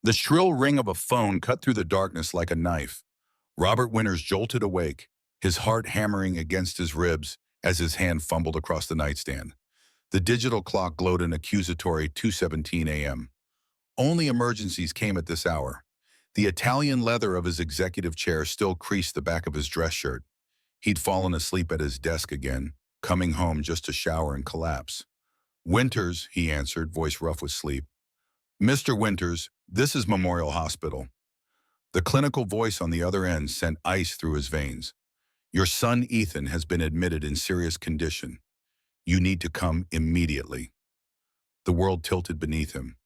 The shrill ring of a phone cut through the darkness like a knife. Robert Winters jolted awake, his heart hammering against his ribs as his hand fumbled across the nightstand. The digital clock glowed an accusatory 2:17 a.m. Only emergencies came at this hour. The Italian leather of his executive chair still creased the back of his dress shirt. He'd fallen asleep at his desk again, coming home just to shower and collapse. "Winters," he answered, voice rough with sleep. "Mr. Winters, this is Memorial Hospital." The clinical voice on the other end sent ice through his veins. "Your son Ethan has been admitted in serious condition. You need to come immediately." The world tilted beneath him.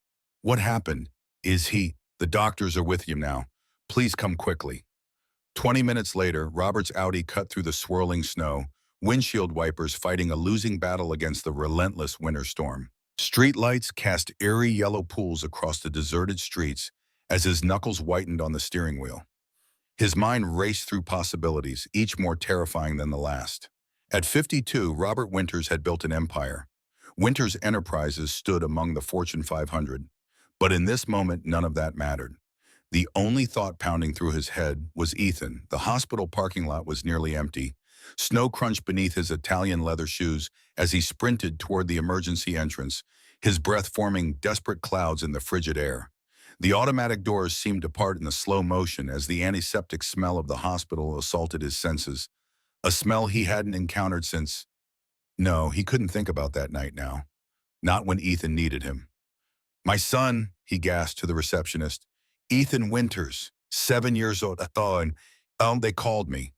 "What happened? Is he? The doctors are with you now. Please come quickly." 20 minutes later, Robert's Audi cut through the swirling snow, windshield wipers fighting a losing battle against the relentless winter storm. Streetlights cast eerie yellow pools across the deserted streets as his knuckles whitened on the steering wheel. His mind raced through possibilities, each more terrifying than the last. At 52, Robert Winters had built an empire. Winters Enterprises stood among the Fortune 500. But in this moment, none of that mattered. The only thought pounding through his head was Ethan. The hospital parking lot was nearly empty. Snow crunched beneath his Italian leather shoes as he sprinted toward the emergency entrance, his breath forming desperate clouds in the frigid air. The automatic doors seemed to part in the slow motion as the antiseptic smell of the hospital assaulted his senses, a smell he hadn't encountered since. No, he couldn't think about that night now. Not when Ethan needed him. "My son," he gasped to the receptionist. "Ethan Winters, 7 years old." They called me."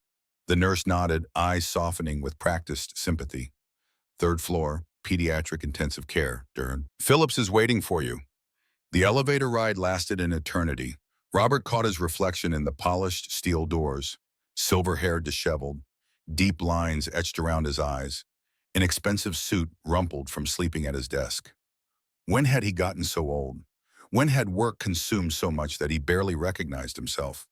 The nurse nodded, eyes softening with practiced sympathy. "Third floor, pediatric intensive care, Dern. Phillips is waiting for you." The elevator ride lasted an eternity. Robert caught his reflection in the polished steel doors, silver hair disheveled, deep lines etched around his eyes, an expensive suit rumpled from sleeping at his desk. When had he gotten so old? When had work consumed so much that he barely recognized himself?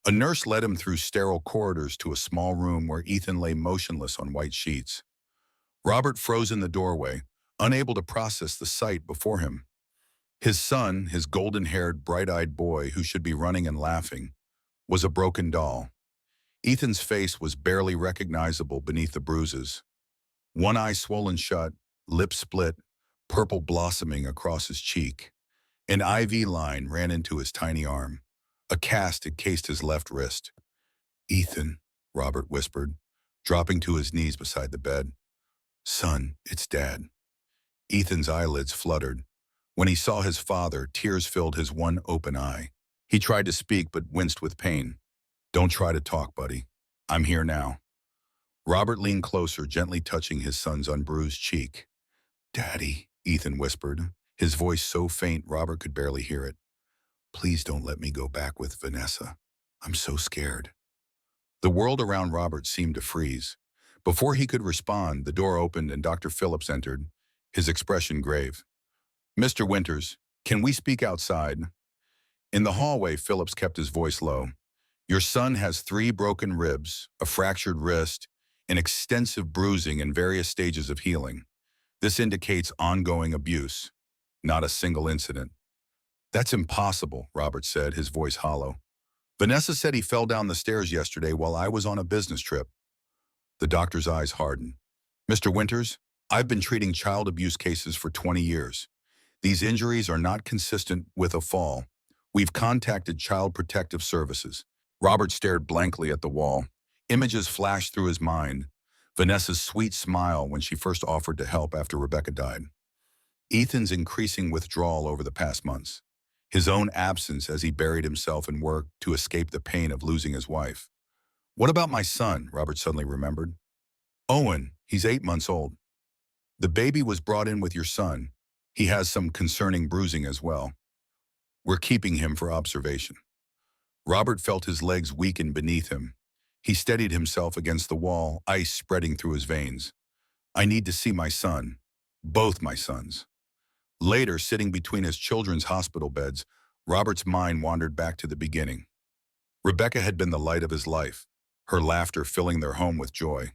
A nurse led him through sterile corridors to a small room where Ethan lay motionless on white sheets. Robert froze in the doorway, unable to process the sight before him. His son, his golden-haired, bright-eyed boy who should be running and laughing, was a broken doll. Ethan's face was barely recognizable beneath the bruises. One eye swollen shut, lips split, purple blossoming across his cheek. An IV line ran into his tiny arm. A cast encased his left wrist. "Ethan," Robert whispered, dropping to his knees beside the bed. "Son, it's Dad." Ethan's eyelids fluttered. When he saw his father, tears filled his one open eye. He tried to speak but winced with pain. "Don't try to talk, buddy. I'm here now." Robert leaned closer, gently touching his son's unbruised cheek. "Daddy," Ethan whispered, his voice so faint Robert could barely hear it. "Please don't let me go back with Vanessa. I'm so scared." The world around Robert seemed to freeze. Before he could respond, the door opened and Dr. Phillips entered, his expression grave. "Mr. Winters, can we speak outside?" In the hallway, Phillips kept his voice low. "Your son has 3 broken ribs, a fractured wrist, and extensive bruising in various stages of healing. This indicates ongoing abuse, not a single incident." "That's impossible," Robert said, his voice hollow. "Vanessa said he fell down the stairs yesterday while I was on a business trip." The doctor's eyes hardened. "Mr. Winters, I've been treating child abuse cases for 20 years. These injuries are not consistent with a fall. We've contacted Child Protective Services." Robert stared blankly at the wall. Images flashed through his mind. Vanessa's sweet smile when she first offered to help after Rebecca died. Ethan's increasing withdrawal over the past months. His own absence as he buried himself in work to escape the pain of losing his wife. "What about my son?" Robert suddenly remembered. "Owen, he's 8 months old." "The baby was brought in with your son. He has some concerning bruising as well. We're keeping him for observation." Robert felt his legs weaken beneath him. He steadied himself against the wall, ice spreading through his veins. "I need to see my son. Both my sons." Later, sitting between his children's hospital beds, Robert's mind wandered back to the beginning. Rebecca had been the light of his life, her laughter filling their home with joy.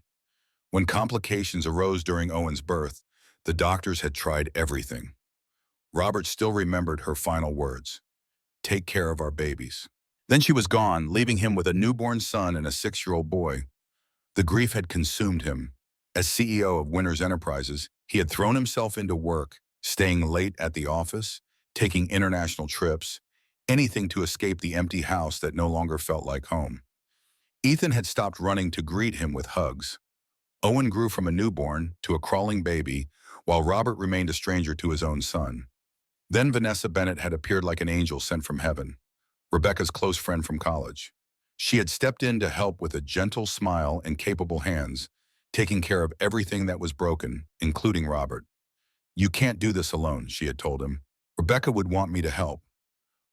When complications arose during Owen's birth, the doctors had tried everything. Robert still remembered her final words. take care of our babies. Then she was gone, leaving him with a newborn son and a 6-year-old boy. The grief had consumed him. As CEO of Winners Enterprises, he had thrown himself into work, staying late at the office, taking international trips, anything to escape the empty house that no longer felt like home. Ethan had stopped running to greet him with hugs. Owen grew from a newborn to a crawling baby, while Robert remained a stranger to his own son. Then Vanessa Bennett had appeared like an angel sent from heaven, Rebecca's close friend from college. She had stepped in to help with a gentle smile and capable hands, taking care of everything that was broken, including Robert. "You can't do this alone," she had told him. "Rebecca would want me to help."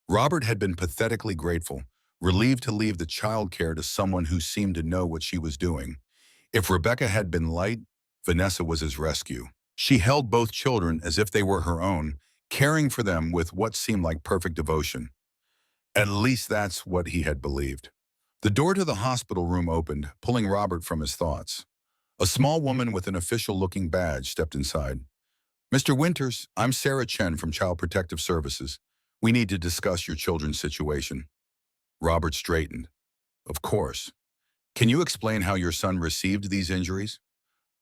Robert had been pathetically grateful, relieved to leave the child care to someone who seemed to know what she was doing. If Rebecca had been light, Vanessa was his rescue. She held both children as if they were her own, caring for them with what seemed like perfect devotion. At least that's what he had believed. The door to the hospital room opened, pulling Robert from his thoughts. A small woman with an official-looking badge stepped inside. "Mr. Winters, I'm Sarah Chen from Child Protective Services. We need to discuss your children's situation." Robert straightened. "Of course. Can you explain how your son received these injuries?"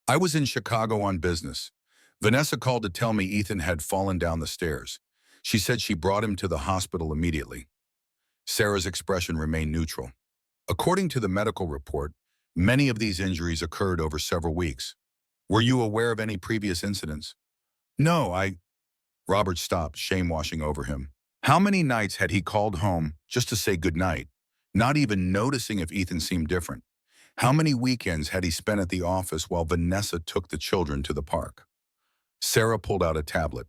"I was in Chicago on business. Vanessa called to tell me Ethan had fallen down the stairs. She said she brought him to the hospital immediately." Sarah's expression remained neutral. "According to the medical report, many of these injuries occurred over several weeks. Were you aware of any previous incidents?" "No, I—" Robert stopped, shame washing over him. How many nights had he called home just to say goodnight, not even noticing if Ethan seemed different? How many weekends had he spent at the office while Vanessa took the children to the park? Sarah pulled out a tablet.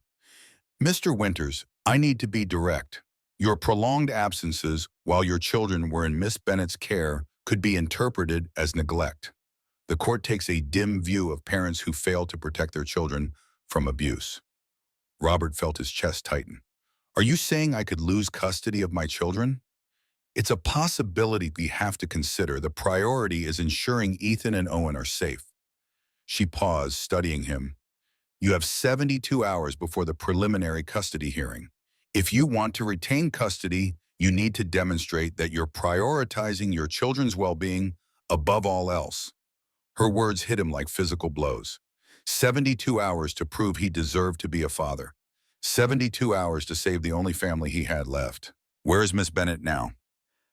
"Mr. Winters, I need to be direct. Your prolonged absences while your children were in Miss Bennett's care could be interpreted as neglect. The court takes a dim view of parents who fail to protect their children from abuse." Robert felt his chest tighten. "Are you saying I could lose custody of my children?" "It's a possibility we have to consider. The priority is ensuring Ethan and Owen are safe." She paused, studying him. "You have 72 hours before the preliminary custody hearing. If you want to retain custody, you need to demonstrate that you're prioritizing your children's well-being above all else." Her words hit him like physical blows. 72 hours to prove he deserved to be a father. 72 hours to save the only family he had left. "Where is Miss Bennett now?"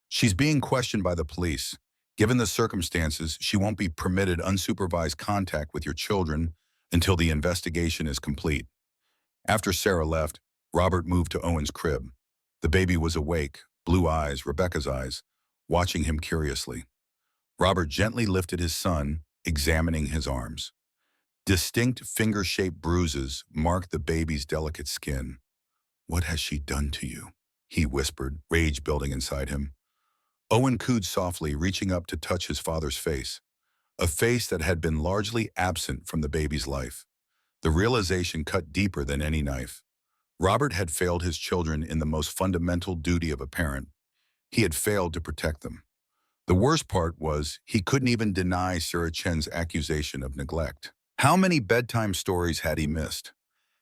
"She's being questioned by the police. Given the circumstances, she won't be permitted unsupervised contact with your children until the investigation is complete." After Sarah left, Robert moved to Owen's crib. The baby was awake, blue eyes, Rebecca's eyes, watching him curiously. Robert gently lifted his son, examining his arms. Distinct finger-shaped bruises marked the baby's delicate skin. "What has she done to you?" he whispered, rage building inside him. Owen cooed softly, reaching up to touch his father's face, a face that had been largely absent from the baby's life. The realization cut deeper than any knife. Robert had failed his children in the most fundamental duty of a parent. He had failed to protect them. The worst part was he couldn't even deny Sarah Chen's accusation of neglect. How many bedtime stories had he missed?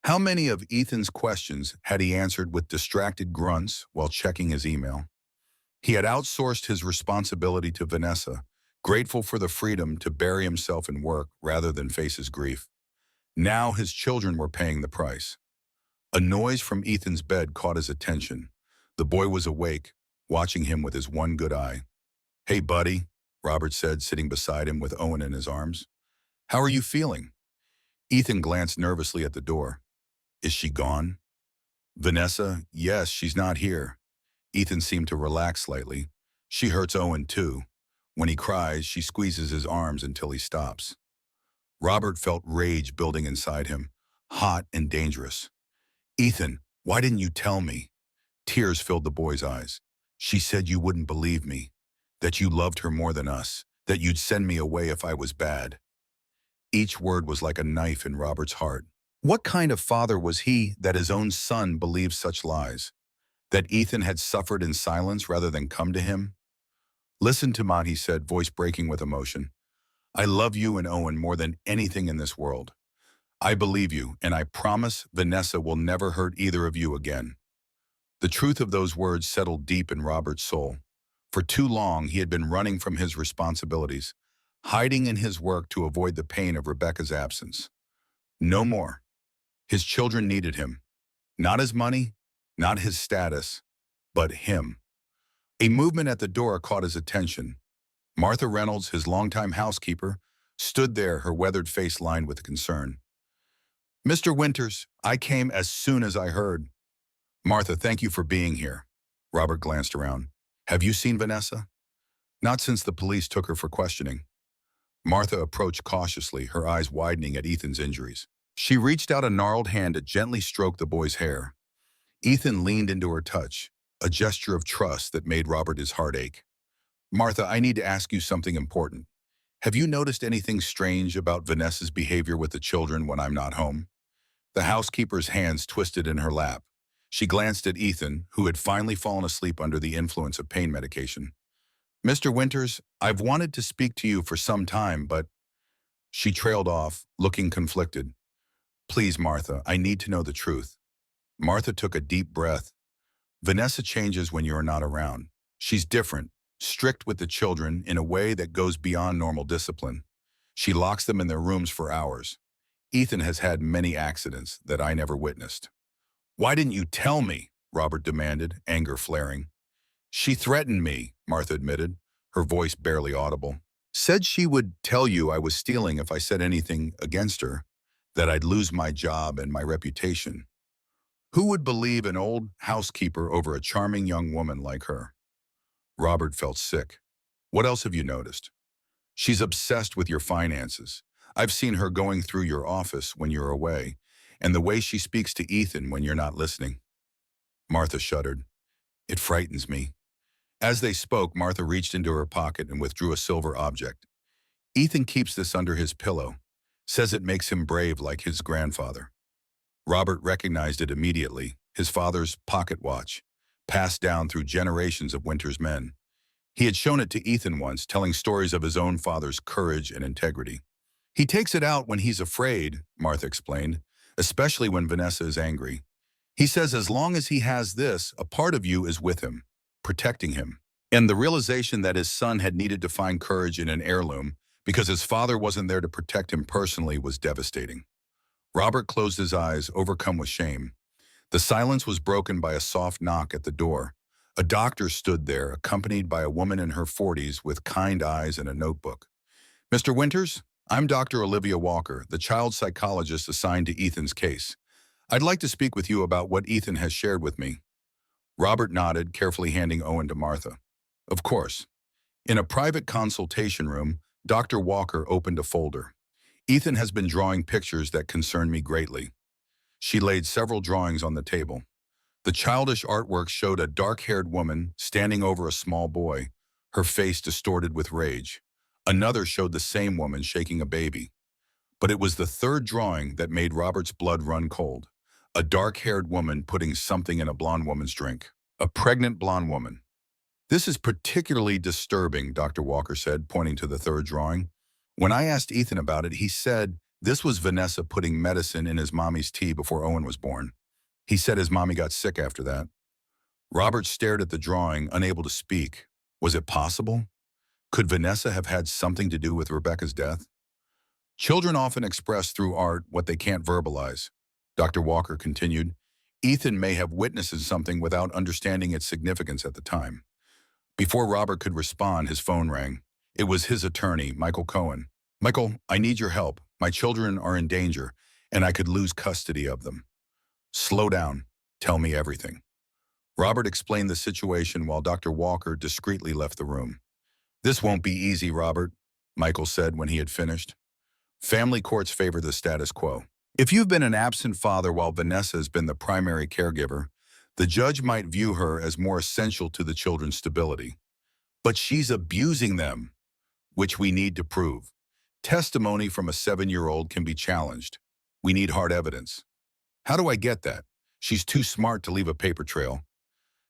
How many of Ethan's questions had he answered with distracted grunts while checking his email? He had outsourced his responsibility to Vanessa, grateful for the freedom to bury himself in work rather than face his grief. Now his children were paying the price. A noise from Ethan's bed caught his attention. The boy was awake, watching him with his one good eye. "Hey, buddy," Robert said, sitting beside him with Owen in his arms. "How are you feeling?" Ethan glanced nervously at the door. "Is she gone?" "Vanessa, yes, she's not here." Ethan seemed to relax slightly. "She hurts Owen too. When he cries, she squeezes his arms until he stops." Robert felt rage building inside him, hot and dangerous. "Ethan, why didn't you tell me?" Tears filled the boy's eyes. "She said you wouldn't believe me, that you loved her more than us, that you'd send me away if I was bad." Each word was like a knife in Robert's heart. What kind of father was he that his own son believed such lies? That Ethan had suffered in silence rather than come to him? "Listen to Ma," he said, voice breaking with emotion. "I love you and Owen more than anything in this world. I believe you, and I promise Vanessa will never hurt either of you again." The truth of those words settled deep in Robert's soul. For too long, he had been running from his responsibilities, hiding in his work to avoid the pain of Rebecca's absence. No more. His children needed him. Not his money, not his status, but him. A movement at the door caught his attention. Martha Reynolds, his longtime housekeeper, stood there, her weathered face lined with concern. "Mr. Winters, I came as soon as I heard." "Martha, thank you for being here." Robert glanced around. "Have you seen Vanessa?" "Not since the police took her for questioning." Martha approached cautiously, her eyes widening at Ethan's injuries. She reached out a gnarled hand to gently stroke the boy's hair. Ethan leaned into her touch, a gesture of trust that made Robert his heart ache. "Martha, I need to ask you something important. Have you noticed anything strange about Vanessa's behavior with the children when I'm not home?" The housekeeper's hands twisted in her lap. She glanced at Ethan, who had finally fallen asleep under the influence of pain medication. "Mr. Winters, I've wanted to speak to you for some time, but—" She trailed off, looking conflicted. "Please, Martha, I need to know the truth." Martha took a deep breath. "Vanessa changes when you are not around. She's different, strict with the children in a way that goes beyond normal discipline. She locks them in their rooms for hours. Ethan has had many accidents that I never witnessed." "Why didn't you tell me?" Robert demanded, anger flaring. "She threatened me," Martha admitted, her voice barely audible. "Said she would tell you I was stealing if I said anything against her, that I'd lose my job and my reputation. Who would believe an old housekeeper over a charming young woman like her?" Robert felt sick. "What else have you noticed?" "She's obsessed with your finances. I've seen her going through your office when you're away, and the way she speaks to Ethan when you're not listening." Martha shuddered. "It frightens me." As they spoke, Martha reached into her pocket and withdrew a silver object. "Ethan keeps this under his pillow. Says it makes him brave like his grandfather." Robert recognized it immediately, his father's pocket watch, passed down through generations of Winters men. He had shown it to Ethan once, telling stories of his own father's courage and integrity. "He takes it out when he's afraid," Martha explained, "especially when Vanessa is angry. He says as long as he has this, a part of you is with him, protecting him." And the realization that his son had needed to find courage in an heirloom because his father wasn't there to protect him personally was devastating. Robert closed his eyes, overcome with shame. The silence was broken by a soft knock at the door. A doctor stood there, accompanied by a woman in her 40s with kind eyes and a notebook. "Mr. Winters, I'm Dr. Olivia Walker, the child psychologist assigned to Ethan's case. I'd like to speak with you about what Ethan has shared with me." Robert nodded, carefully handing Owen to Martha. "Of course." In a private consultation room, Dr. Walker opened a folder. "Ethan has been drawing pictures that concern me greatly." She laid several drawings on the table. The childish artwork showed a dark-haired woman standing over a small boy, her face distorted with rage. Another showed the same woman shaking a baby. But it was the third drawing that made Robert's blood run cold. A dark-haired woman putting something in a blonde woman's drink. A pregnant blonde woman. "This is particularly disturbing," Dr. Walker said, pointing to the third drawing. "When I asked Ethan about it, he said this was Vanessa putting medicine in his mommy's tea before Owen was born. He said his mommy got sick after that." Robert stared at the drawing, unable to speak. Was it possible? Could Vanessa have had something to do with Rebecca's death? "Children often express through art what they can't verbalize," Dr. Walker continued. "Ethan may have witnessed something without understanding its significance at the time." Before Robert could respond, his phone rang. It was his attorney, Michael Cohen. "Michael, I need your help. My children are in danger, and I could lose custody of them." "Slow down. Tell me everything." Robert explained the situation while Dr. Walker discreetly left the room. "This won't be easy, Robert," Michael said when he had finished. "Family courts favor the status quo. If you've been an absent father while Vanessa has been the primary caregiver, the judge might view her as more essential to the children's stability. But she's abusing them, which we need to prove. Testimony from a 7-year-old can be challenged. We need hard evidence." "How do I get that?" "She's too smart to leave a paper trail.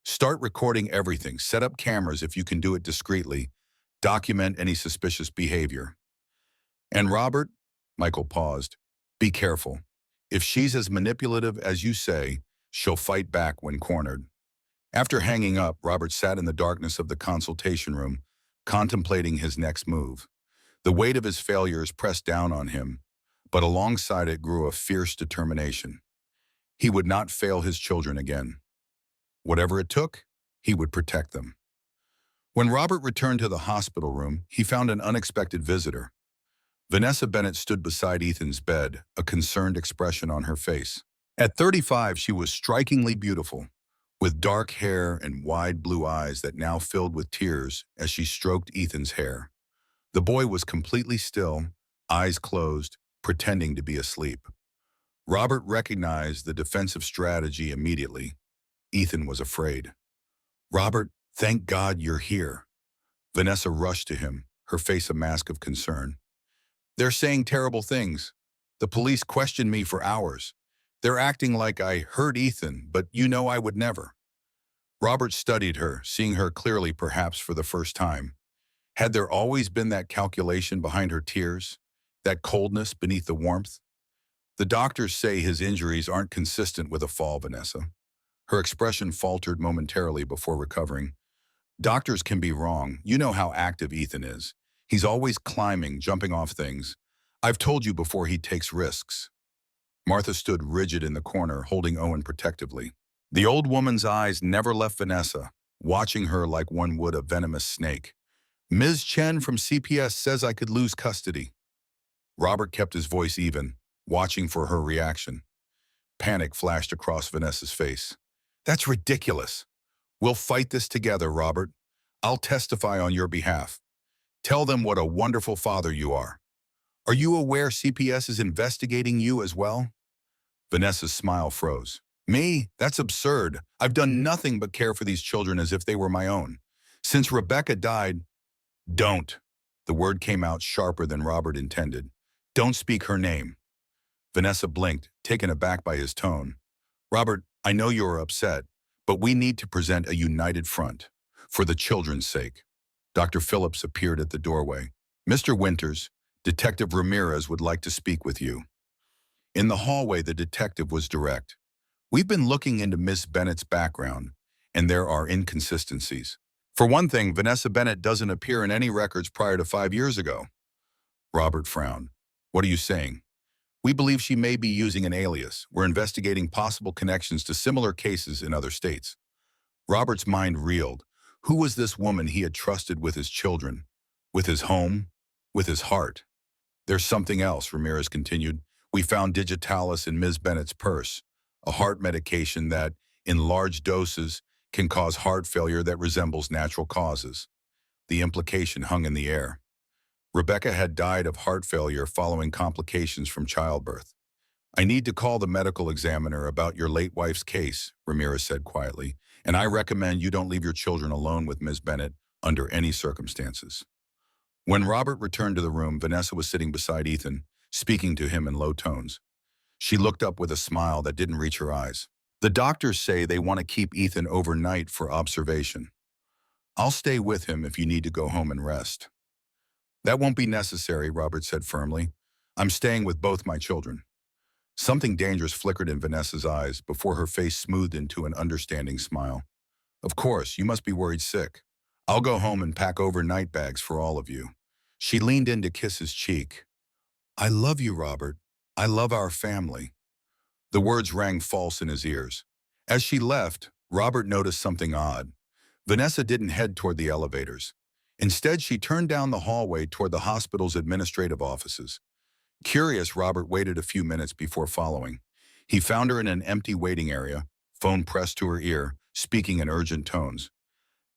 Start recording everything. Set up cameras if you can do it discreetly. Document any suspicious behavior." "And Robert," Michael paused, "be careful. If she's as manipulative as you say, she'll fight back when cornered." After hanging up, Robert sat in the darkness of the consultation room, contemplating his next move. The weight of his failures pressed down on him, but alongside it grew a fierce determination. He would not fail his children again. Whatever it took, he would protect them. When Robert returned to the hospital room, he found an unexpected visitor. Vanessa Bennett stood beside Ethan's bed, a concerned expression on her face. At 35, she was strikingly beautiful, with dark hair and wide blue eyes that now filled with tears as she stroked Ethan's hair. The boy was completely still, eyes closed, pretending to be asleep. Robert recognized the defensive strategy immediately. Ethan was afraid. "Robert, thank God you're here." Vanessa rushed to him, her face a mask of concern. "They're saying terrible things. The police questioned me for hours. They're acting like I hurt Ethan, but you know I would never." Robert studied her, seeing her clearly perhaps for the first time. Had there always been that calculation behind her tears, that coldness beneath the warmth? "The doctors say his injuries aren't consistent with a fall, Vanessa." Her expression faltered momentarily before recovering. "Doctors can be wrong. You know how active Ethan is. He's always climbing, jumping off things. I've told you before he takes risks." Martha stood rigid in the corner, holding Owen protectively. The old woman's eyes never left Vanessa, watching her like one would a venomous snake. "Ms. Chen from CPS says I could lose custody." Robert kept his voice even, watching for her reaction. Panic flashed across Vanessa's face. "That's ridiculous. We'll fight this together, Robert. I'll testify on your behalf. Tell them what a wonderful father you are. Are you aware CPS is investigating you as well?" Vanessa's smile froze. "Me? That's absurd. I've done nothing but care for these children as if they were my own. Since Rebecca died—" "Don't." The word came out sharper than Robert intended. "Don't speak her name." Vanessa blinked, taken aback by his tone. "Robert, I know you are upset, but we need to present a united front. For the children's sake." Dr. Phillips appeared at the doorway. "Mr. Winters, Detective Ramirez would like to speak with you." In the hallway, the detective was direct. "We've been looking into Miss Bennett's background, and there are inconsistencies. For one thing, Vanessa Bennett doesn't appear in any records prior to 5 years ago." Robert frowned. "What are you saying?" "We believe she may be using an alias. We're investigating possible connections to similar cases in other states." Robert's mind reeled. Who was this woman he had trusted with his children, with his home, with his heart? "There's something else," Ramirez continued. "We found digitalis in Ms. Bennett's purse, a heart medication that, in large doses, can cause heart failure that resembles natural causes." The implication hung in the air. Rebecca had died of heart failure following complications from childbirth. "I need to call the medical examiner about your late wife's case," Ramirez said quietly, "and I recommend you don't leave your children alone with Ms. Bennett under any circumstances." When Robert returned to the room, Vanessa was sitting beside Ethan, speaking to him in low tones. She looked up with a smile that didn't reach her eyes. "The doctors say they want to keep Ethan overnight for observation. I'll stay with him if you need to go home and rest." "That won't be necessary," Robert said firmly. "I'm staying with both my children." Something dangerous flickered in Vanessa's eyes before her face smoothed into an understanding smile. "Of course, you must be worried sick. I'll go home and pack overnight bags for all of you." She leaned in to kiss his cheek. "I love you, Robert. I love our family." The words rang false in his ears. As she left, Robert noticed something odd. Vanessa didn't head toward the elevators. Instead, she turned down the hallway toward the hospital's administrative offices. Curious, Robert waited a few minutes before following. He found her in an empty waiting area, phone pressed to her ear, speaking in urgent tones.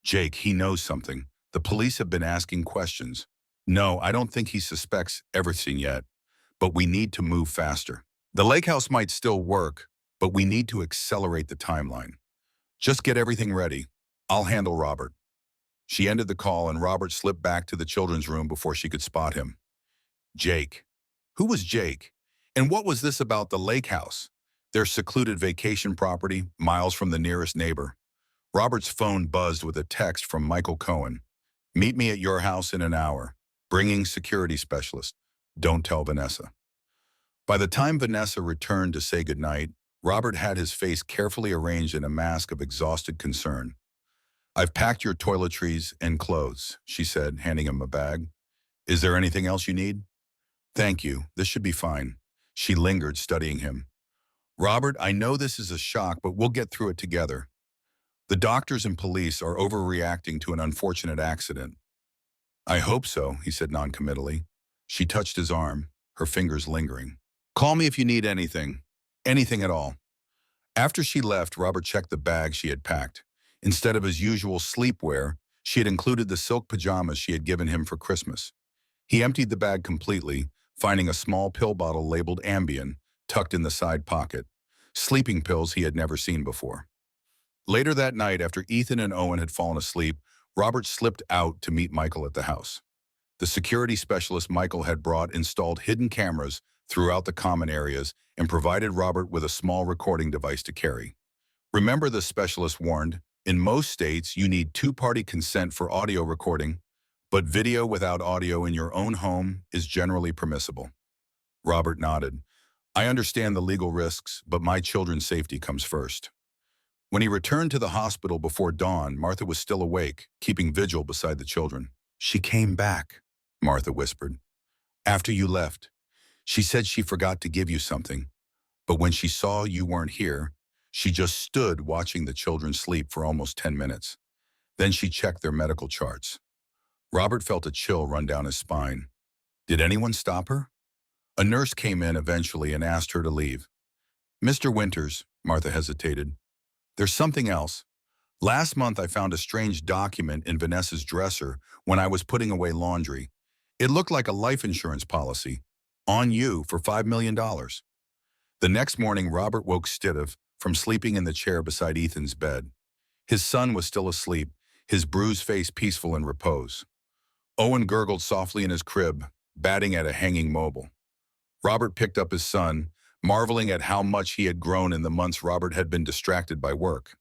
"Jake, he knows something. The police have been asking questions. No, I don't think he suspects everything yet, but we need to move faster. The lake house might still work, but we need to accelerate the timeline. Just get everything ready. I'll handle Robert." She ended the call and Robert slipped back to the children's room before she could spot him. Jake. Who was Jake? And what was this about the lake house? Their secluded vacation property, miles from the nearest neighbor. Robert's phone buzzed with a text from Michael Cohen. "Meet me at your house in an hour. Bringing security specialist. Don't tell Vanessa." By the time Vanessa returned to say goodnight, Robert had his face carefully arranged in a mask of exhausted concern. "I've packed your toiletries and clothes," she said, handing him a bag. "Is there anything else you need?" "Thank you. This should be fine." She lingered, studying him. "Robert, I know this is a shock, but we'll get through it together. The doctors and police are overreacting to an unfortunate accident." "I hope so," he said noncommittally. She touched his arm, her fingers lingering. "Call me if you need anything. Anything at all." After she left, Robert checked the bag she had packed. Instead of his usual sleepwear, she had included the silk pajamas she had given him for Christmas. He emptied the bag completely, finding a small pill bottle labeled Ambien tucked in the side pocket. Sleeping pills he had never seen before. Later that night, after Ethan and Owen had fallen asleep, Robert slipped out to meet Michael at the house. The security specialist Michael had brought installed hidden cameras throughout the common areas and provided Robert with a small recording device to carry. "Remember," the specialist warned, "in most states you need two-party consent for audio recording, but video without audio in your own home is generally permissible." Robert nodded. "I understand the legal risks, but my children's safety comes first." When he returned to the hospital before dawn, Martha was still awake, keeping vigil beside the children. "She came back," Martha whispered. "After you left. She said she forgot to give you something, but when she saw you weren't here, she just stood watching the children sleep for almost 10 minutes. Then she checked their medical charts." Robert felt a chill run down his spine. Did anyone stop her? A nurse came in eventually and asked her to leave. "Mr. Winters," Martha hesitated, "there's something else. Last month I found a strange document in Vanessa's dresser when I was putting away laundry. It looked like a life insurance policy. On you for $5 million. The next morning, Robert woke stiff from sleeping in the chair beside Ethan's bed. His son was still asleep, his bruised face peaceful in repose. Owen gurgled softly in his crib, batting at a hanging mobile. Robert picked up his son, marveling at how much he had grown in the months Robert had been distracted by work.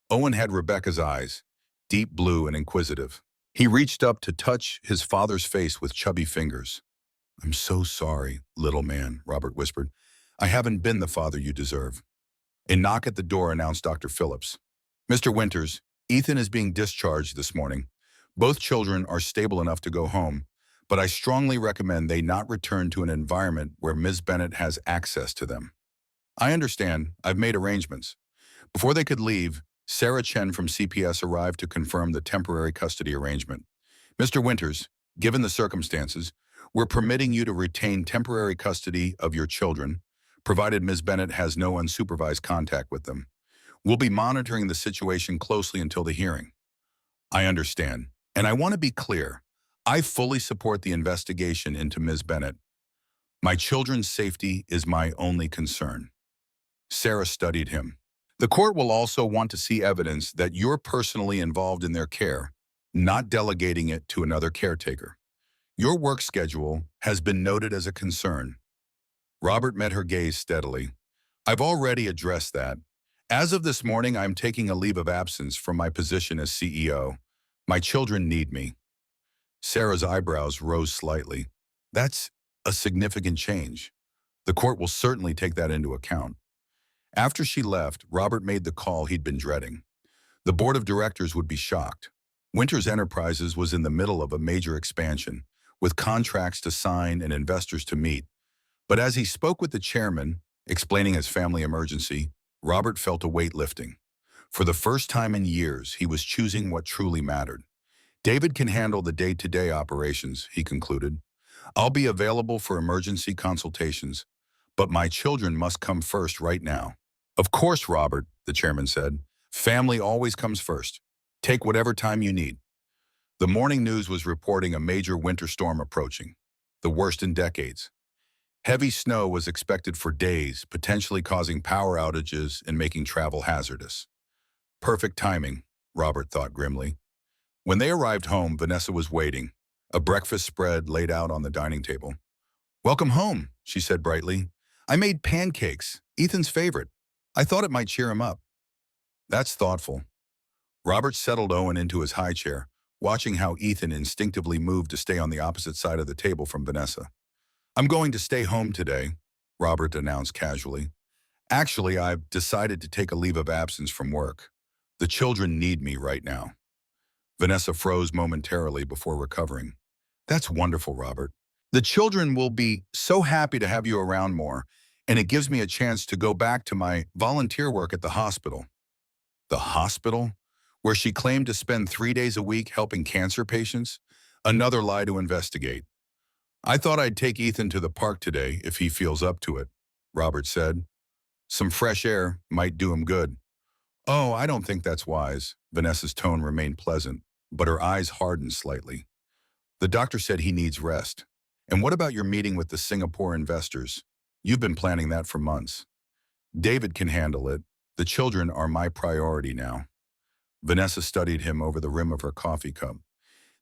Owen had Rebecca's eyes, deep blue and inquisitive. He reached up to touch his father's face with chubby fingers. "I'm so sorry, little man," Robert whispered. "I haven't been the father you deserve." A knock at the door announced Dr. Phillips. "Mr. Winters, Ethan is being discharged this morning. Both children are stable enough to go home, but I strongly recommend they not return to an environment where Ms. Bennett has access to them." "I understand. I've made arrangements." Before they could leave, Sarah Chen from CPS arrived to confirm the temporary custody arrangement. "Mr. Winters, given the circumstances, we're permitting you to retain temporary custody of your children, provided Ms. Bennett has no unsupervised contact with them. We'll be monitoring the situation closely until the hearing." "I understand. And I want to be clear. I fully support the investigation into Ms. Bennett. My children's safety is my only concern." Sarah studied him. "The court will also want to see evidence that you're personally involved in their care, not delegating it to another caretaker. Your work schedule has been noted as a concern." Robert met her gaze steadily. "I've already addressed that. As of this morning, I'm taking a leave of absence from my position as CEO. My children need me." Sarah's eyebrows rose slightly. "That's a significant change. The court will certainly take that into account." After she left, Robert made the call he'd been dreading. The board of directors would be shocked. Winters Enterprises was in the middle of a major expansion, with contracts to sign and investors to meet. But as he spoke with the chairman, explaining his family emergency, Robert felt a weight lifting. For the first time in years, he was choosing what truly mattered. "David can handle the day-to-day operations," he concluded. "I'll be available for emergency consultations, but my children must come first right now." "Of course, Robert," the chairman said. "Family always comes first. Take whatever time you need." The morning news was reporting a major winter storm approaching, the worst in decades. Heavy snow was expected for days, potentially causing power outages and making travel hazardous. Perfect timing, Robert thought grimly. When they arrived home, Vanessa was waiting, a breakfast spread laid out on the dining table. "Welcome home," she said brightly. "I made pancakes, Ethan's favorite. I thought it might cheer him up." "That's thoughtful." Robert settled Owen into his high chair, watching how Ethan instinctively moved to stay on the opposite side of the table from Vanessa. "I'm going to stay home today," Robert announced casually. Actually, I've decided to take a leave of absence from work. The children need me right now. Vanessa froze momentarily before recovering. That's wonderful, Robert. The children will be so happy to have you around more, and it gives me a chance to go back to my volunteer work at the hospital. The hospital? Where she claimed to spend 3 days a week helping cancer patients? Another lie to investigate. I thought I'd take Ethan to the park today if he feels up to it, Robert said. Some fresh air might do him good. Oh, I don't think that's wise. Vanessa's tone remained pleasant, but her eyes hardened slightly. The doctor said he needs rest. And what about your meeting with the Singapore investors? You've been planning that for months. David can handle it. The children are my priority now. Vanessa studied him over the rim of her coffee cup.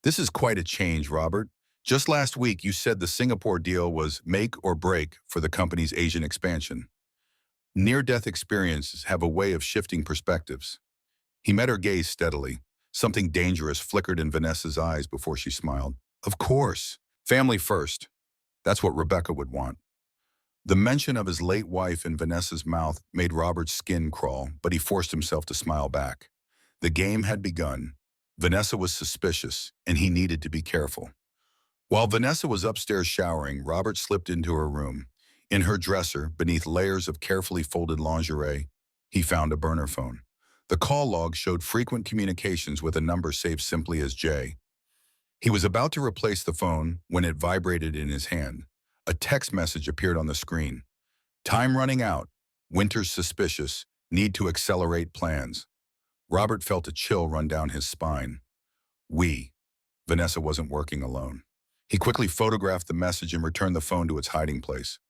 This is quite a change, Robert. Just last week, you said the Singapore deal was make or break for the company's Asian expansion. Near-death experiences have a way of shifting perspectives. He met her gaze steadily. Something dangerous flickered in Vanessa's eyes before she smiled. Of course. Family first. That's what Rebecca would want. The mention of his late wife in Vanessa's mouth made Robert's skin crawl, but he forced himself to smile back. The game had begun. Vanessa was suspicious, and he needed to be careful. While Vanessa was upstairs showering, Robert slipped into her room. In her dresser, beneath layers of carefully folded lingerie, he found a burner phone. The call log showed frequent communications with a number saved simply as J. He was about to replace the phone when it vibrated in his hand. A text message appeared on the screen. Time running out. Winter's suspicious. Need to accelerate plans. Robert felt a chill run down his spine. Vanessa wasn't working alone. He quickly photographed the message and returned the phone to its hiding place.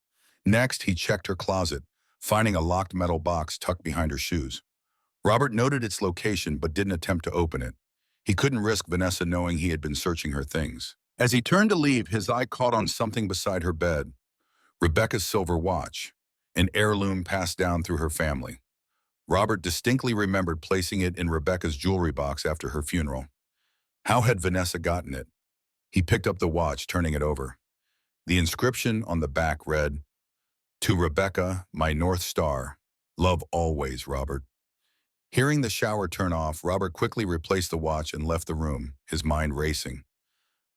Next, he checked her closet, finding a locked metal box tucked behind her shoes. Robert noted its location but didn't attempt to open it. He couldn't risk Vanessa knowing he had been searching her things. As he turned to leave, his eye caught on something beside her bed. Rebecca's silver watch, an heirloom passed down through her family. Robert distinctly remembered placing it in Rebecca's jewelry box after her funeral. How had Vanessa gotten it? He picked up the watch, turning it over. The inscription on the back read, "To Rebecca, my North Star. Love always, Robert." Hearing the shower turn off, Robert quickly replaced the watch and left the room, his mind racing.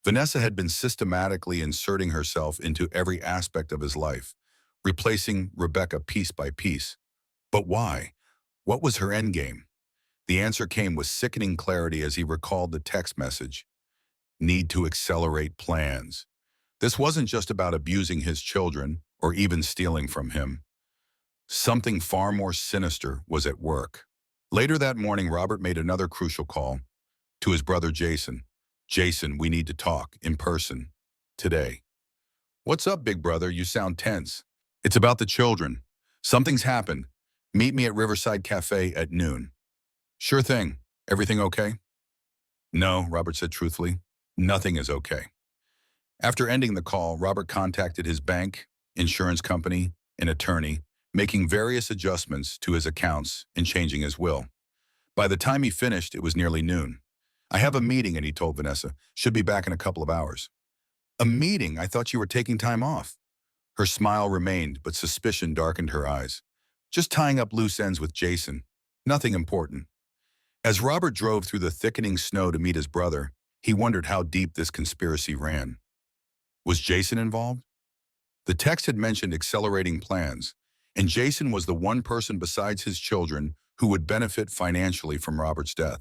Vanessa had been systematically inserting herself into every aspect of his life, replacing Rebecca piece by piece. But why? What was her endgame? The answer came with sickening clarity as he recalled the text message. Need to accelerate plans. This wasn't just about abusing his children or even stealing from him. Something far more sinister was at work. Later that morning, Robert made another crucial call to his brother Jason. Jason, we need to talk in person today. What's up, big brother? You sound tense. It's about the children. Something's happened. Meet me at Riverside Cafe at noon. Sure thing. Everything okay? No, Robert said truthfully. Nothing is okay. After ending the call, Robert contacted his bank, insurance company, and attorney, making various adjustments to his accounts and changing his will. By the time he finished, it was nearly noon. I have a meeting, and he told Vanessa. Should be back in a couple of hours. A meeting? I thought you were taking time off. Her smile remained, but suspicion darkened her eyes. Just tying up loose ends with Jason. Nothing important. As Robert drove through the thickening snow to meet his brother, he wondered how deep this conspiracy ran. Was Jason involved? The text had mentioned accelerating plans, and Jason was the one person besides his children who would benefit financially from Robert's death.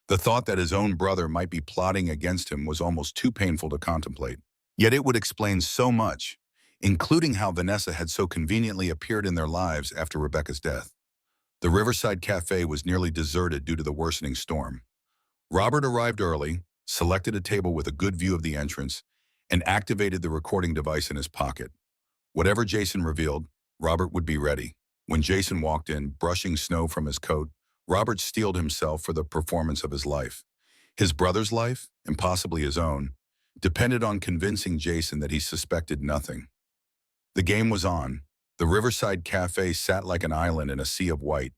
The thought that his own brother might be plotting against him was almost too painful to contemplate. Yet it would explain so much, including how Vanessa had so conveniently appeared in their lives after Rebecca's death. The Riverside Cafe was nearly deserted due to the worsening storm. Robert arrived early, selected a table with a good view of the entrance, and activated the recording device in his pocket. Whatever Jason revealed, Robert would be ready. When Jason walked in, brushing snow from his coat, Robert steeled himself for the performance of his life. His brother's life, and possibly his own, depended on convincing Jason that he suspected nothing. The game was on. The Riverside Cafe sat like an island in a sea of white.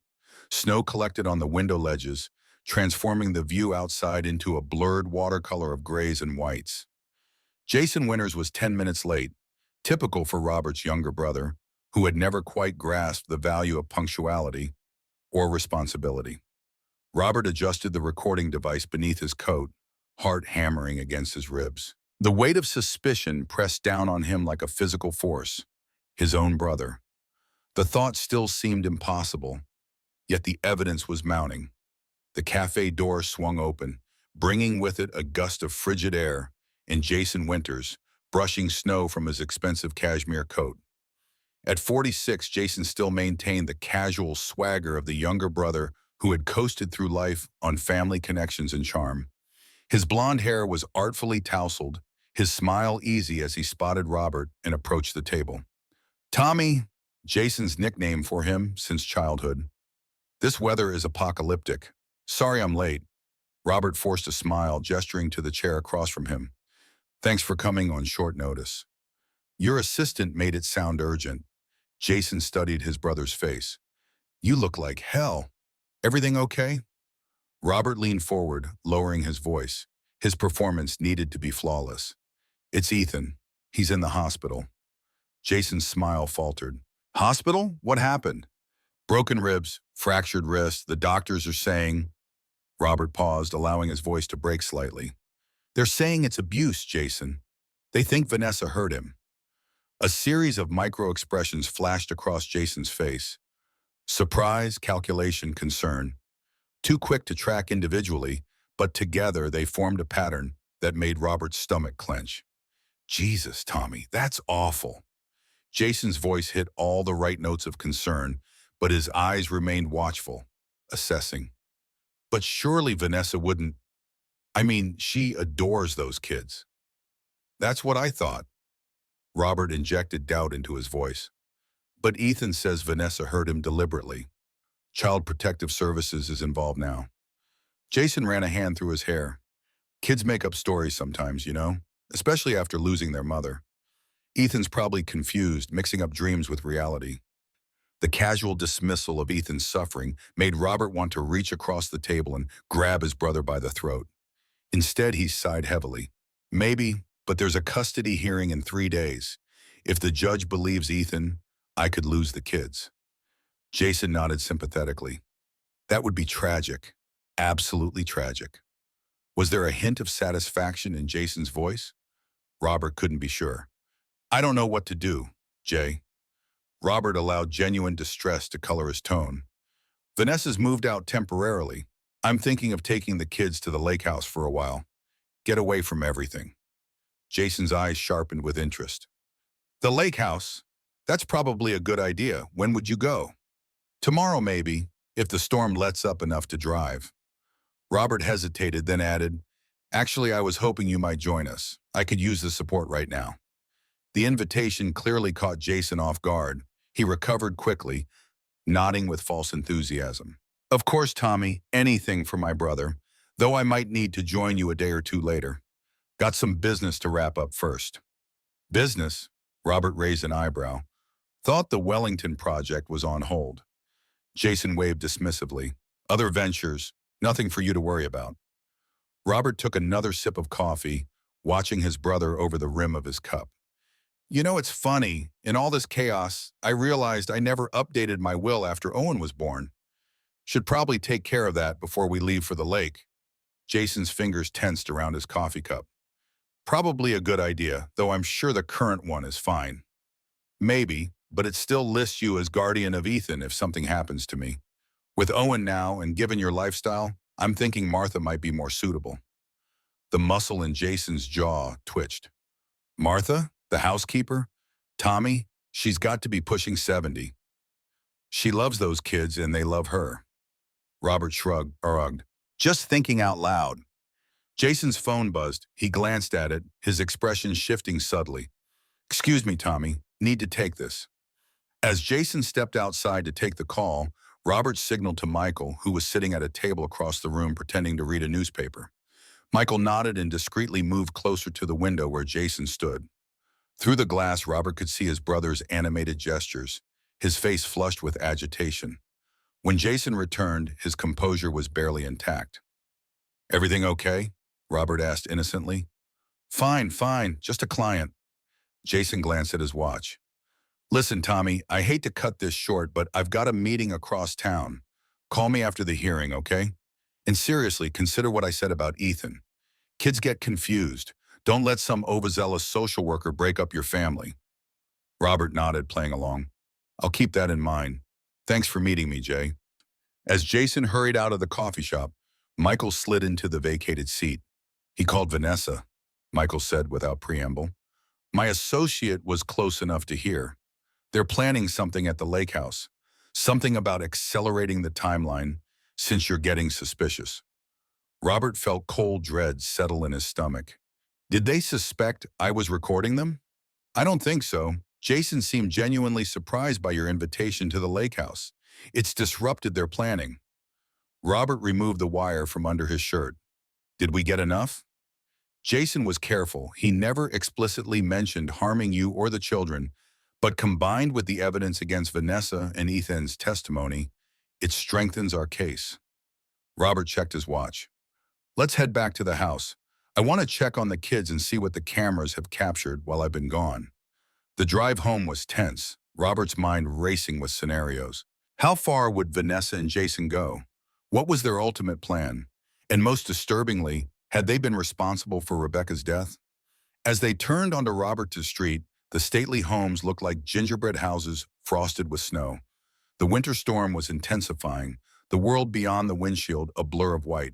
Snow collected on the window ledges, transforming the view outside into a blurred watercolor of grays and whites. Jason Winters was 10 minutes late, typical for Robert's younger brother, who had never quite grasped the value of punctuality or responsibility. Robert adjusted the recording device beneath his coat, heart hammering against his ribs. The weight of suspicion pressed down on him like a physical force, his own brother. The thought still seemed impossible, yet the evidence was mounting. The cafe door swung open, bringing with it a gust of frigid air, and Jason Winters, brushing snow from his expensive cashmere coat. At 46, Jason still maintained the casual swagger of the younger brother who had coasted through life on family connections and charm. His blonde hair was artfully tousled, his smile easy as he spotted Robert and approached the table. Tommy, Jason's nickname for him since childhood. This weather is apocalyptic. Sorry I'm late. Robert forced a smile, gesturing to the chair across from him. Thanks for coming on short notice. Your assistant made it sound urgent. Jason studied his brother's face. You look like hell. Everything okay? Robert leaned forward, lowering his voice. His performance needed to be flawless. It's Ethan. He's in the hospital. Jason's smile faltered. Hospital? What happened? Broken ribs, fractured wrist, the doctors are saying... Robert paused, allowing his voice to break slightly. They're saying it's abuse, Jason. They think Vanessa hurt him. A series of micro-expressions flashed across Jason's face. Surprise, calculation, concern. Too quick to track individually, but together they formed a pattern that made Robert's stomach clench. Jesus, Tommy, that's awful. Jason's voice hit all the right notes of concern, but his eyes remained watchful, assessing. But surely Vanessa wouldn't... I mean, she adores those kids. That's what I thought. Robert injected doubt into his voice. But Ethan says Vanessa hurt him deliberately. Child Protective Services is involved now. Jason ran a hand through his hair. Kids make up stories sometimes, you know, especially after losing their mother. Ethan's probably confused, mixing up dreams with reality. The casual dismissal of Ethan's suffering made Robert want to reach across the table and grab his brother by the throat. Instead, he sighed heavily. Maybe, but there's a custody hearing in 3 days. If the judge believes Ethan, I could lose the kids. Jason nodded sympathetically. That would be tragic. Absolutely tragic. Was there a hint of satisfaction in Jason's voice? Robert couldn't be sure. I don't know what to do, Jay. Robert allowed genuine distress to color his tone. Vanessa's moved out temporarily. I'm thinking of taking the kids to the lake house for a while. Get away from everything. Jason's eyes sharpened with interest. The lake house? That's probably a good idea. When would you go? Tomorrow, maybe, if the storm lets up enough to drive. Robert hesitated, then added, Actually, I was hoping you might join us. I could use the support right now. The invitation clearly caught Jason off guard. He recovered quickly, nodding with false enthusiasm. Of course, Tommy, anything for my brother, though I might need to join you a day or two later. Got some business to wrap up first. Business? Robert raised an eyebrow. Thought the Wellington project was on hold. Jason waved dismissively. Other ventures, nothing for you to worry about. Robert took another sip of coffee, watching his brother over the rim of his cup. You know, it's funny. In all this chaos, I realized I never updated my will after Owen was born. Should probably take care of that before we leave for the lake. Jason's fingers tensed around his coffee cup. Probably a good idea, though I'm sure the current one is fine. Maybe, but it still lists you as guardian of Ethan if something happens to me. With Owen now, and given your lifestyle, I'm thinking Martha might be more suitable. The muscle in Jason's jaw twitched. Martha? The housekeeper? Tommy? She's got to be pushing 70. She loves those kids and they love her. Robert shrugged. Just thinking out loud. Jason's phone buzzed. He glanced at it, his expression shifting subtly. Excuse me, Tommy. Need to take this. As Jason stepped outside to take the call, Robert signaled to Michael, who was sitting at a table across the room pretending to read a newspaper. Michael nodded and discreetly moved closer to the window where Jason stood. Through the glass, Robert could see his brother's animated gestures, his face flushed with agitation. When Jason returned, his composure was barely intact. Everything okay? Robert asked innocently. Fine, just a client. Jason glanced at his watch. Listen, Tommy, I hate to cut this short, but I've got a meeting across town. Call me after the hearing, okay? And seriously, consider what I said about Ethan. Kids get confused. Don't let some overzealous social worker break up your family. Robert nodded, playing along. I'll keep that in mind. Thanks for meeting me, Jay. As Jason hurried out of the coffee shop, Michael slid into the vacated seat. He called Vanessa, Michael said without preamble. My associate was close enough to hear. They're planning something at the lake house. Something about accelerating the timeline since you're getting suspicious. Robert felt cold dread settle in his stomach. Did they suspect I was recording them? I don't think so. Jason seemed genuinely surprised by your invitation to the lake house. It's disrupted their planning. Robert removed the wire from under his shirt. Did we get enough? Jason was careful. He never explicitly mentioned harming you or the children, but combined with the evidence against Vanessa and Ethan's testimony, it strengthens our case. Robert checked his watch. Let's head back to the house. I want to check on the kids and see what the cameras have captured while I've been gone. The drive home was tense, Robert's mind racing with scenarios. How far would Vanessa and Jason go? What was their ultimate plan? And most disturbingly, had they been responsible for Rebecca's death? As they turned onto Roberts Street, the stately homes looked like gingerbread houses frosted with snow. The winter storm was intensifying, the world beyond the windshield a blur of white.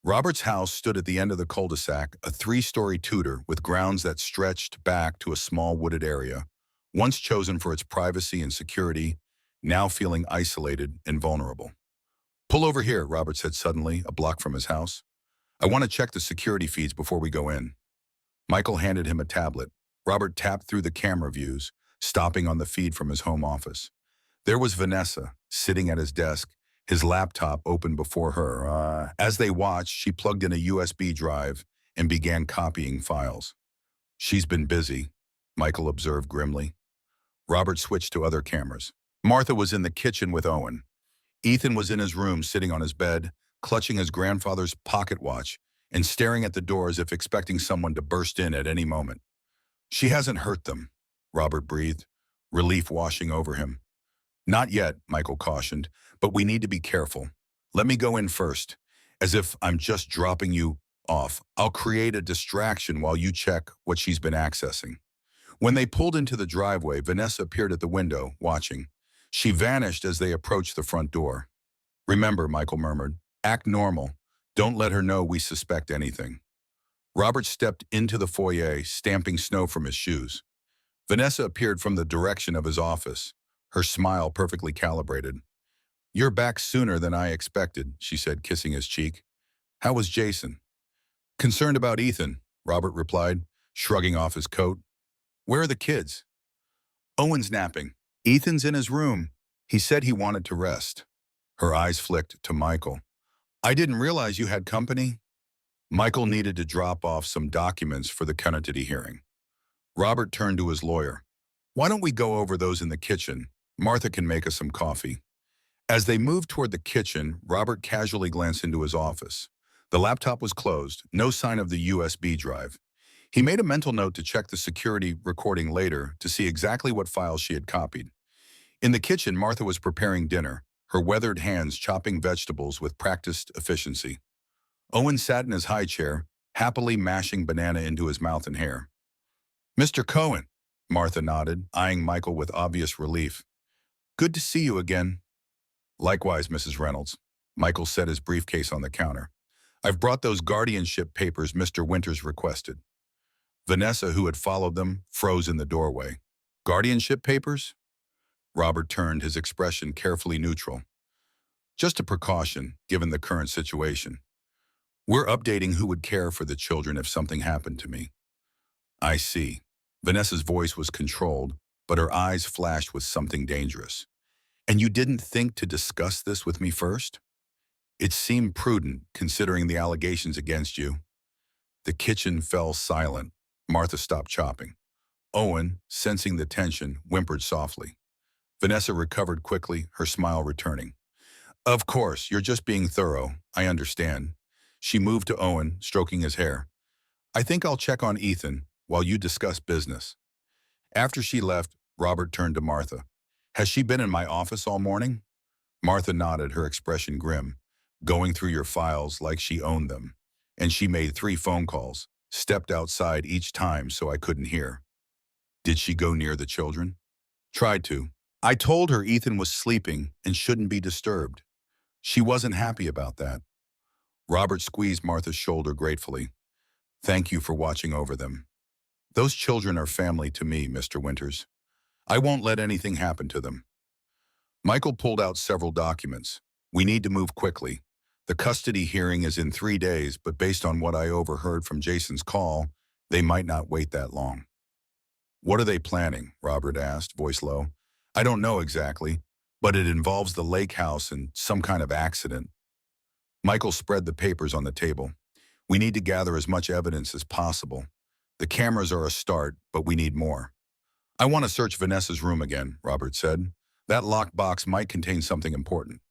Robert's house stood at the end of the cul-de-sac, a three-story Tudor with grounds that stretched back to a small wooded area, once chosen for its privacy and security, now feeling isolated and vulnerable. Pull over here, Robert said suddenly, a block from his house. I want to check the security feeds before we go in. Michael handed him a tablet. Robert tapped through the camera views, stopping on the feed from his home office. There was Vanessa, sitting at his desk, his laptop open before her. As they watched, she plugged in a USB drive and began copying files. She's been busy, Michael observed grimly. Robert switched to other cameras. Martha was in the kitchen with Owen. Ethan was in his room sitting on his bed, clutching his grandfather's pocket watch and staring at the door as if expecting someone to burst in at any moment. She hasn't hurt them, Robert breathed, relief washing over him. Not yet, Michael cautioned, but we need to be careful. Let me go in first, as if I'm just dropping you off. I'll create a distraction while you check what she's been accessing. When they pulled into the driveway, Vanessa appeared at the window, watching. She vanished as they approached the front door. Remember, Michael murmured, act normal. Don't let her know we suspect anything. Robert stepped into the foyer, stamping snow from his shoes. Vanessa appeared from the direction of his office, her smile perfectly calibrated. You're back sooner than I expected, she said, kissing his cheek. How was Jason? Concerned about Ethan, Robert replied, shrugging off his coat. Where are the kids? Owen's napping. Ethan's in his room. He said he wanted to rest. Her eyes flicked to Michael. I didn't realize you had company. Michael needed to drop off some documents for the custody hearing. Robert turned to his lawyer. Why don't we go over those in the kitchen? Martha can make us some coffee. As they moved toward the kitchen, Robert casually glanced into his office. The laptop was closed, no sign of the USB drive. He made a mental note to check the security recording later to see exactly what files she had copied. In the kitchen, Martha was preparing dinner, her weathered hands chopping vegetables with practiced efficiency. Owen sat in his high chair, happily mashing banana into his mouth and hair. Mr. Cohen, Martha nodded, eyeing Michael with obvious relief. Good to see you again. Likewise, Mrs. Reynolds. Michael set his briefcase on the counter. I've brought those guardianship papers Mr. Winters requested. Vanessa, who had followed them, froze in the doorway. Guardianship papers? Robert turned, his expression carefully neutral. Just a precaution, given the current situation. We're updating who would care for the children if something happened to me. I see. Vanessa's voice was controlled, but her eyes flashed with something dangerous. And you didn't think to discuss this with me first? It seemed prudent, considering the allegations against you. The kitchen fell silent. Martha stopped chopping. Owen, sensing the tension, whimpered softly. Vanessa recovered quickly, her smile returning. Of course, you're just being thorough. I understand. She moved to Owen, stroking his hair. I think I'll check on Ethan while you discuss business. After she left, Robert turned to Martha. Has she been in my office all morning? Martha nodded, her expression grim, going through your files like she owned them. And she made 3 phone calls, stepped outside each time so I couldn't hear. Did she go near the children? Tried to. I told her Ethan was sleeping and shouldn't be disturbed. She wasn't happy about that. Robert squeezed Martha's shoulder gratefully. Thank you for watching over them. Those children are family to me, Mr. Winters. I won't let anything happen to them. Michael pulled out several documents. We need to move quickly. The custody hearing is in 3 days, but based on what I overheard from Jason's call, they might not wait that long. What are they planning? Robert asked, voice low. I don't know exactly, but it involves the lake house and some kind of accident. Michael spread the papers on the table. We need to gather as much evidence as possible. The cameras are a start, but we need more. I want to search Vanessa's room again, Robert said. That locked box might contain something important.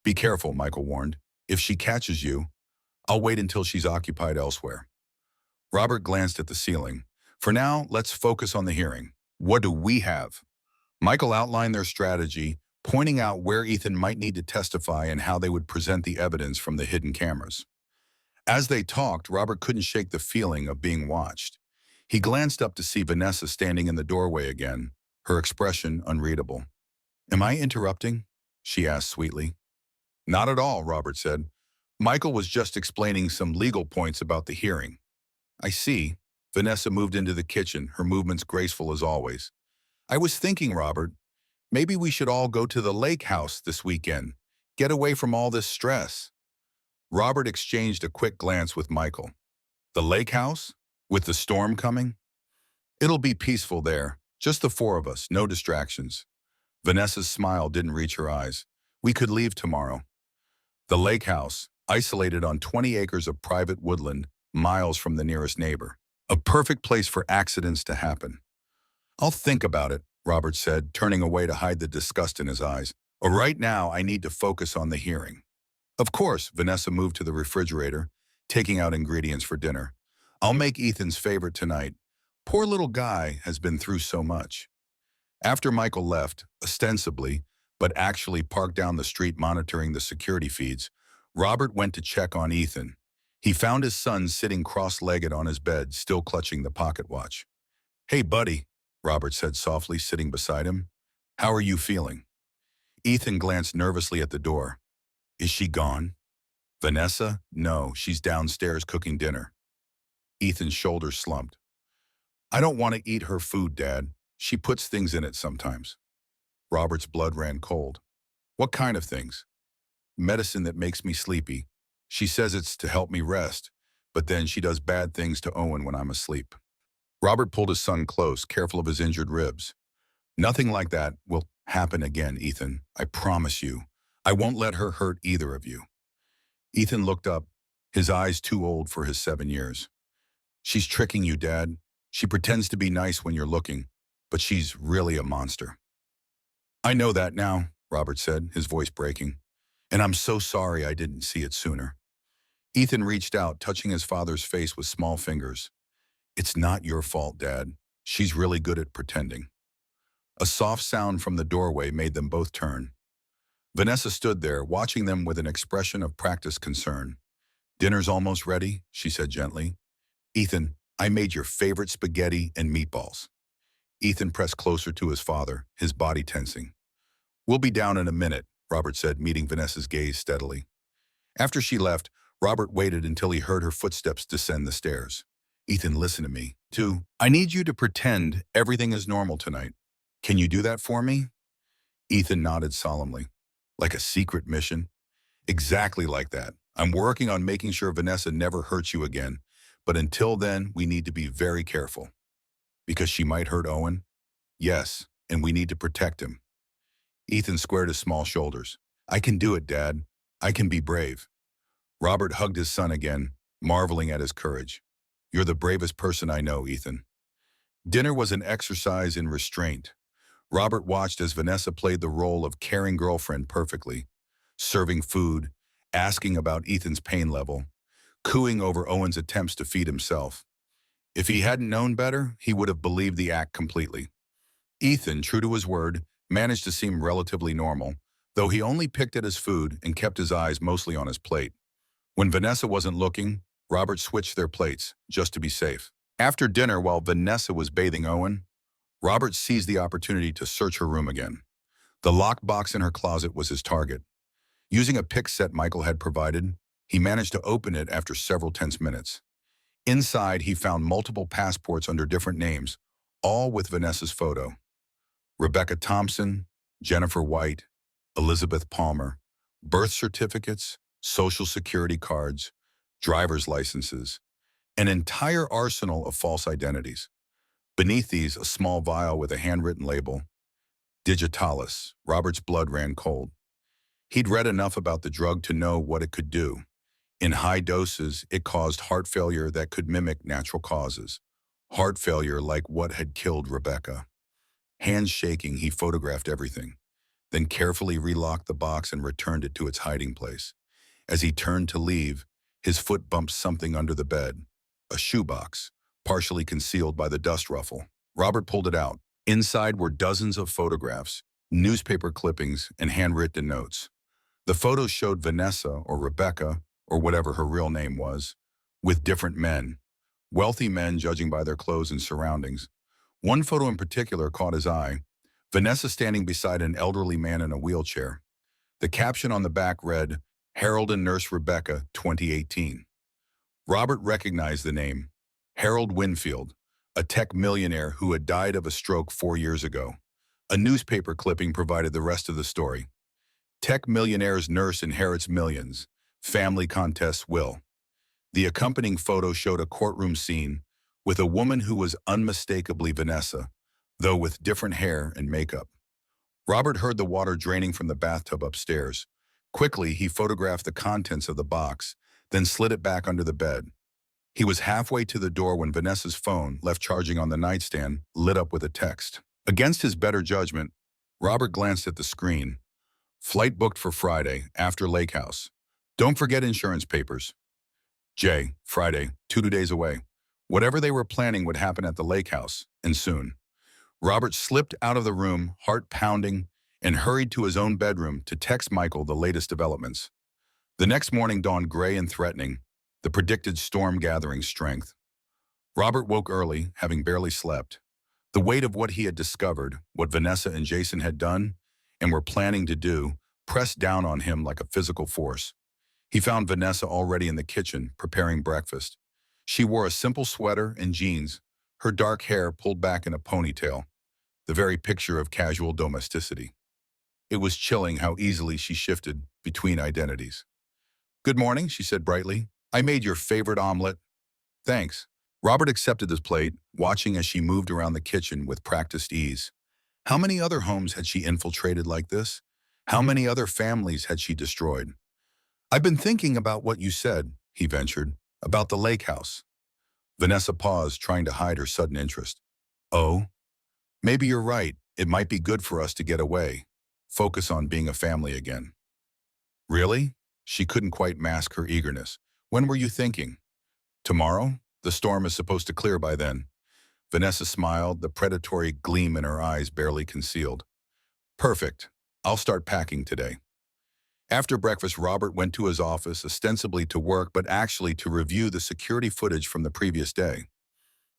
Be careful, Michael warned. If she catches you, I'll wait until she's occupied elsewhere. Robert glanced at the ceiling. For now, let's focus on the hearing. What do we have? Michael outlined their strategy, pointing out where Ethan might need to testify and how they would present the evidence from the hidden cameras. As they talked, Robert couldn't shake the feeling of being watched. He glanced up to see Vanessa standing in the doorway again, her expression unreadable. Am I interrupting? She asked sweetly. Not at all, Robert said. Michael was just explaining some legal points about the hearing. I see. Vanessa moved into the kitchen, her movements graceful as always. I was thinking, Robert, maybe we should all go to the lake house this weekend. Get away from all this stress. Robert exchanged a quick glance with Michael. The lake house? With the storm coming? It'll be peaceful there. Just the 4 of us, no distractions. Vanessa's smile didn't reach her eyes. We could leave tomorrow. The lake house, isolated on 20 acres of private woodland, miles from the nearest neighbor. A perfect place for accidents to happen. I'll think about it, Robert said, turning away to hide the disgust in his eyes. Right now, I need to focus on the hearing. Of course, Vanessa moved to the refrigerator, taking out ingredients for dinner. I'll make Ethan's favorite tonight. Poor little guy has been through so much. After Michael left, ostensibly, but actually parked down the street monitoring the security feeds, Robert went to check on Ethan. He found his son sitting cross-legged on his bed, still clutching the pocket watch. Hey, buddy, Robert said softly, sitting beside him. How are you feeling? Ethan glanced nervously at the door. Is she gone? Vanessa? No, she's downstairs cooking dinner. Ethan's shoulders slumped. I don't want to eat her food, Dad. She puts things in it sometimes. Robert's blood ran cold. What kind of things? Medicine that makes me sleepy. She says it's to help me rest, but then she does bad things to Owen when I'm asleep. Robert pulled his son close, careful of his injured ribs. Nothing like that will happen again, Ethan. I promise you. I won't let her hurt either of you. Ethan looked up, his eyes too old for his 7 years. She's tricking you, Dad. She pretends to be nice when you're looking, but she's really a monster. I know that now, Robert said, his voice breaking. And I'm so sorry I didn't see it sooner. Ethan reached out, touching his father's face with small fingers. It's not your fault, Dad. She's really good at pretending. A soft sound from the doorway made them both turn. Vanessa stood there, watching them with an expression of practiced concern. Dinner's almost ready, she said gently. Ethan, I made your favorite spaghetti and meatballs. Ethan pressed closer to his father, his body tensing. We'll be down in a minute, Robert said, meeting Vanessa's gaze steadily. After she left, Robert waited until he heard her footsteps descend the stairs. Ethan, listen to me. I need you to pretend everything is normal tonight. Can you do that for me? Ethan nodded solemnly. Like a secret mission? Exactly like that. I'm working on making sure Vanessa never hurts you again, but until then, we need to be very careful. Because she might hurt Owen? Yes, and we need to protect him. Ethan squared his small shoulders. I can do it, Dad. I can be brave. Robert hugged his son again, marveling at his courage. You're the bravest person I know, Ethan. Dinner was an exercise in restraint. Robert watched as Vanessa played the role of caring girlfriend perfectly, serving food, asking about Ethan's pain level, cooing over Owen's attempts to feed himself. If he hadn't known better, he would have believed the act completely. Ethan, true to his word, managed to seem relatively normal, though he only picked at his food and kept his eyes mostly on his plate. When Vanessa wasn't looking, Robert switched their plates, just to be safe. After dinner, while Vanessa was bathing Owen, Robert seized the opportunity to search her room again. The locked box in her closet was his target. Using a pick set Michael had provided, he managed to open it after several tense minutes. Inside, he found multiple passports under different names, all with Vanessa's photo. Rebecca Thompson, Jennifer White, Elizabeth Palmer, birth certificates, social security cards, driver's licenses, an entire arsenal of false identities. Beneath these, a small vial with a handwritten label, Digitalis. Robert's blood ran cold. He'd read enough about the drug to know what it could do. In high doses, it caused heart failure that could mimic natural causes. Heart failure like what had killed Rebecca. Hands shaking, he photographed everything, then carefully relocked the box and returned it to its hiding place. As he turned to leave, his foot bumped something under the bed, a shoebox, partially concealed by the dust ruffle. Robert pulled it out. Inside were dozens of photographs, newspaper clippings, and handwritten notes. The photos showed Vanessa or Rebecca, or whatever her real name was, with different men, wealthy men judging by their clothes and surroundings. One photo in particular caught his eye, Vanessa standing beside an elderly man in a wheelchair. The caption on the back read, Harold and Nurse Rebecca, 2018. Robert recognized the name, Harold Winfield, a tech millionaire who had died of a stroke 4 years ago. A newspaper clipping provided the rest of the story. Tech millionaire's nurse inherits millions. Family contests will. The accompanying photo showed a courtroom scene with a woman who was unmistakably Vanessa, though with different hair and makeup. Robert heard the water draining from the bathtub upstairs. Quickly, he photographed the contents of the box, then slid it back under the bed. He was halfway to the door when Vanessa's phone, left charging on the nightstand, lit up with a text. Against his better judgment, Robert glanced at the screen. Flight booked for Friday, after Lake House. Don't forget insurance papers. Jay, Friday, 2 days away. Whatever they were planning would happen at the lake house, and soon. Robert slipped out of the room, heart pounding, and hurried to his own bedroom to text Michael the latest developments. The next morning dawned gray and threatening, the predicted storm gathering strength. Robert woke early, having barely slept. The weight of what he had discovered, what Vanessa and Jason had done, and were planning to do, pressed down on him like a physical force. He found Vanessa already in the kitchen, preparing breakfast. She wore a simple sweater and jeans, her dark hair pulled back in a ponytail, the very picture of casual domesticity. It was chilling how easily she shifted between identities. Good morning, she said brightly. I made your favorite omelet. Thanks. Robert accepted his plate, watching as she moved around the kitchen with practiced ease. How many other homes had she infiltrated like this? How many other families had she destroyed? I've been thinking about what you said, he ventured, about the lake house. Vanessa paused, trying to hide her sudden interest. Oh? Maybe you're right. It might be good for us to get away. Focus on being a family again. Really? She couldn't quite mask her eagerness. When were you thinking? Tomorrow? The storm is supposed to clear by then. Vanessa smiled, the predatory gleam in her eyes barely concealed. Perfect. I'll start packing today. After breakfast, Robert went to his office, ostensibly to work, but actually to review the security footage from the previous day.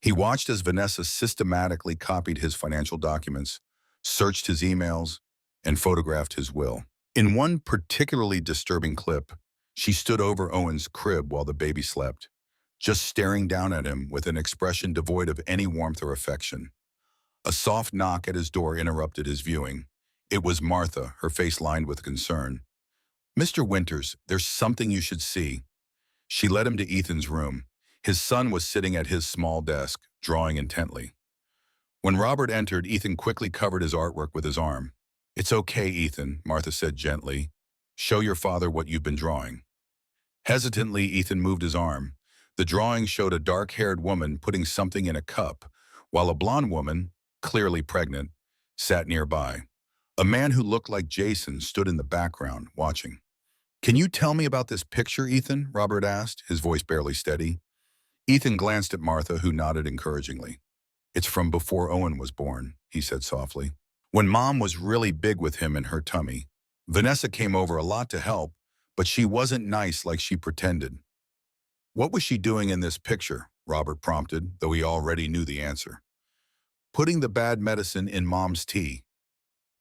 He watched as Vanessa systematically copied his financial documents, searched his emails, and photographed his will. In one particularly disturbing clip, she stood over Owen's crib while the baby slept, just staring down at him with an expression devoid of any warmth or affection. A soft knock at his door interrupted his viewing. It was Martha, her face lined with concern. Mr. Winters, there's something you should see. She led him to Ethan's room. His son was sitting at his small desk, drawing intently. When Robert entered, Ethan quickly covered his artwork with his arm. It's okay, Ethan, Martha said gently. Show your father what you've been drawing. Hesitantly, Ethan moved his arm. The drawing showed a dark-haired woman putting something in a cup, while a blonde woman, clearly pregnant, sat nearby. A man who looked like Jason stood in the background, watching. Can you tell me about this picture, Ethan? Robert asked, his voice barely steady. Ethan glanced at Martha, who nodded encouragingly. It's from before Owen was born, he said softly. When Mom was really big with him in her tummy, Vanessa came over a lot to help, but she wasn't nice like she pretended. What was she doing in this picture? Robert prompted, though he already knew the answer. Putting the bad medicine in Mom's tea.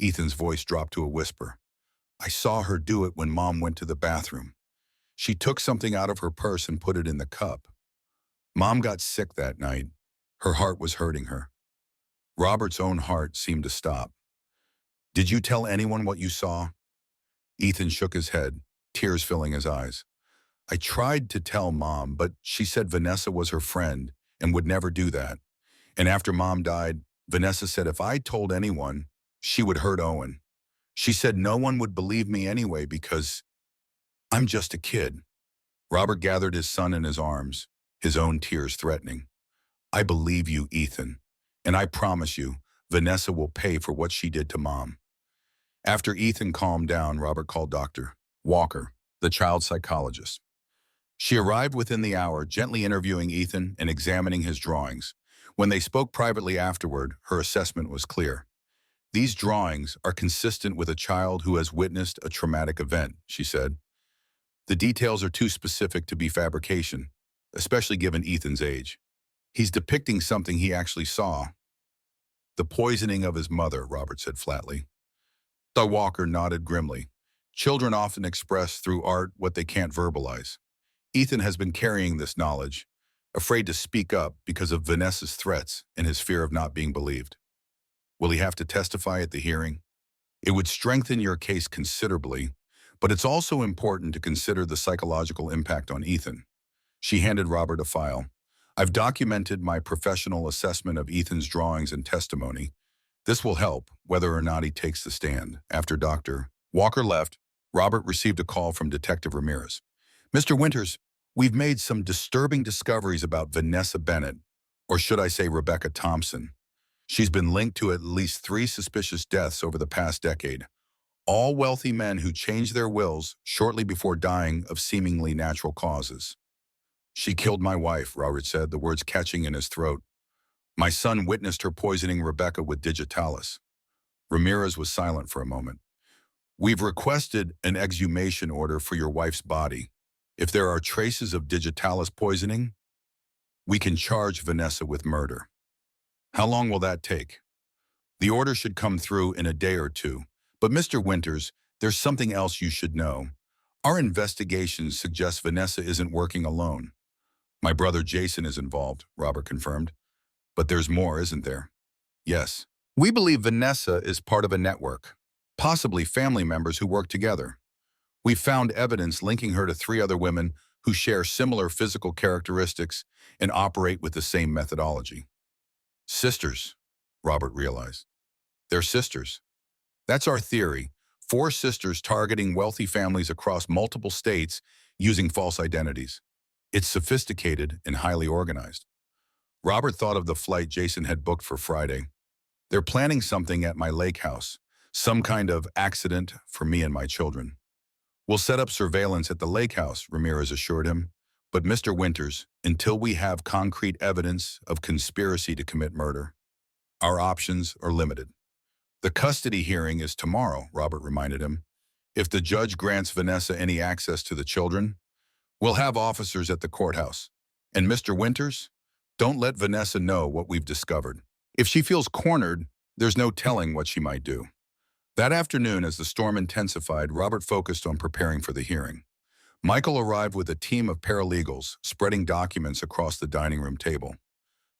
Ethan's voice dropped to a whisper. I saw her do it when Mom went to the bathroom. She took something out of her purse and put it in the cup. Mom got sick that night. Her heart was hurting her. Robert's own heart seemed to stop. Did you tell anyone what you saw? Ethan shook his head, tears filling his eyes. I tried to tell Mom, but she said Vanessa was her friend and would never do that. And after Mom died, Vanessa said if I told anyone, she would hurt Owen. She said no one would believe me anyway because I'm just a kid. Robert gathered his son in his arms, his own tears threatening. I believe you, Ethan, and I promise you, Vanessa will pay for what she did to Mom. After Ethan calmed down, Robert called Dr. Walker, the child psychologist. She arrived within the hour, gently interviewing Ethan and examining his drawings. When they spoke privately afterward, her assessment was clear. These drawings are consistent with a child who has witnessed a traumatic event, she said. The details are too specific to be fabrication, especially given Ethan's age. He's depicting something he actually saw. The poisoning of his mother, Robert said flatly. Dr. Walker nodded grimly. Children often express through art what they can't verbalize. Ethan has been carrying this knowledge, afraid to speak up because of Vanessa's threats and his fear of not being believed. Will he have to testify at the hearing? It would strengthen your case considerably, but it's also important to consider the psychological impact on Ethan. She handed Robert a file. I've documented my professional assessment of Ethan's drawings and testimony. This will help, whether or not he takes the stand. After Dr. Walker left, Robert received a call from Detective Ramirez. Mr. Winters, we've made some disturbing discoveries about Vanessa Bennett, or should I say Rebecca Thompson. She's been linked to at least 3 suspicious deaths over the past decade, all wealthy men who changed their wills shortly before dying of seemingly natural causes. She killed my wife, Robert said, the words catching in his throat. My son witnessed her poisoning Rebecca with digitalis. Ramirez was silent for a moment. We've requested an exhumation order for your wife's body. If there are traces of digitalis poisoning, we can charge Vanessa with murder. How long will that take? The order should come through in a day or two. But Mr. Winters, there's something else you should know. Our investigations suggest Vanessa isn't working alone. My brother Jason is involved, Robert confirmed. But there's more, isn't there? Yes. We believe Vanessa is part of a network, possibly family members who work together. We've found evidence linking her to 3 other women who share similar physical characteristics and operate with the same methodology. Sisters, Robert realized. They're sisters. That's our theory. 4 sisters targeting wealthy families across multiple states using false identities. It's sophisticated and highly organized. Robert thought of the flight Jason had booked for Friday. They're planning something at my lake house, some kind of accident for me and my children. We'll set up surveillance at the lake house, Ramirez assured him. But Mr. Winters, until we have concrete evidence of conspiracy to commit murder, our options are limited. The custody hearing is tomorrow, Robert reminded him. If the judge grants Vanessa any access to the children, we'll have officers at the courthouse. And Mr. Winters, don't let Vanessa know what we've discovered. If she feels cornered, there's no telling what she might do. That afternoon, as the storm intensified, Robert focused on preparing for the hearing. Michael arrived with a team of paralegals, spreading documents across the dining room table.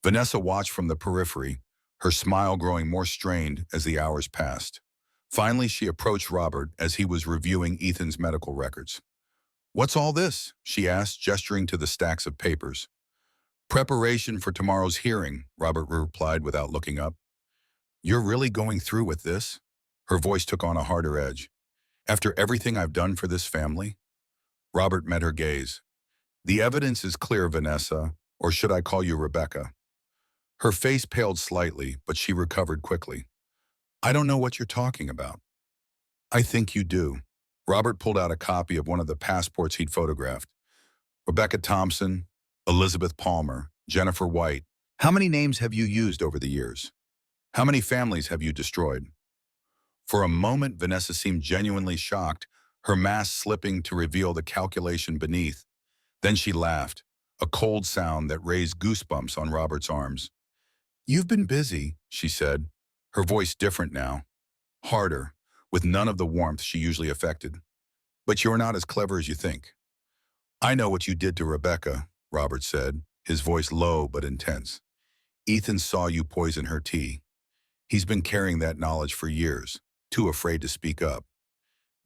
Vanessa watched from the periphery, her smile growing more strained as the hours passed. Finally, she approached Robert as he was reviewing Ethan's medical records. What's all this? She asked, gesturing to the stacks of papers. Preparation for tomorrow's hearing, Robert replied without looking up. You're really going through with this? Her voice took on a harder edge. After everything I've done for this family? Robert met her gaze. The evidence is clear, Vanessa, or should I call you Rebecca? Her face paled slightly, but she recovered quickly. I don't know what you're talking about. I think you do. Robert pulled out a copy of one of the passports he'd photographed. Rebecca Thompson, Elizabeth Palmer, Jennifer White. How many names have you used over the years? How many families have you destroyed? For a moment, Vanessa seemed genuinely shocked, her mask slipping to reveal the calculation beneath. Then she laughed, a cold sound that raised goosebumps on Robert's arms. You've been busy, she said, her voice different now, harder, with none of the warmth she usually affected. But you're not as clever as you think. I know what you did to Rebecca, Robert said, his voice low but intense. Ethan saw you poison her tea. He's been carrying that knowledge for years, too afraid to speak up.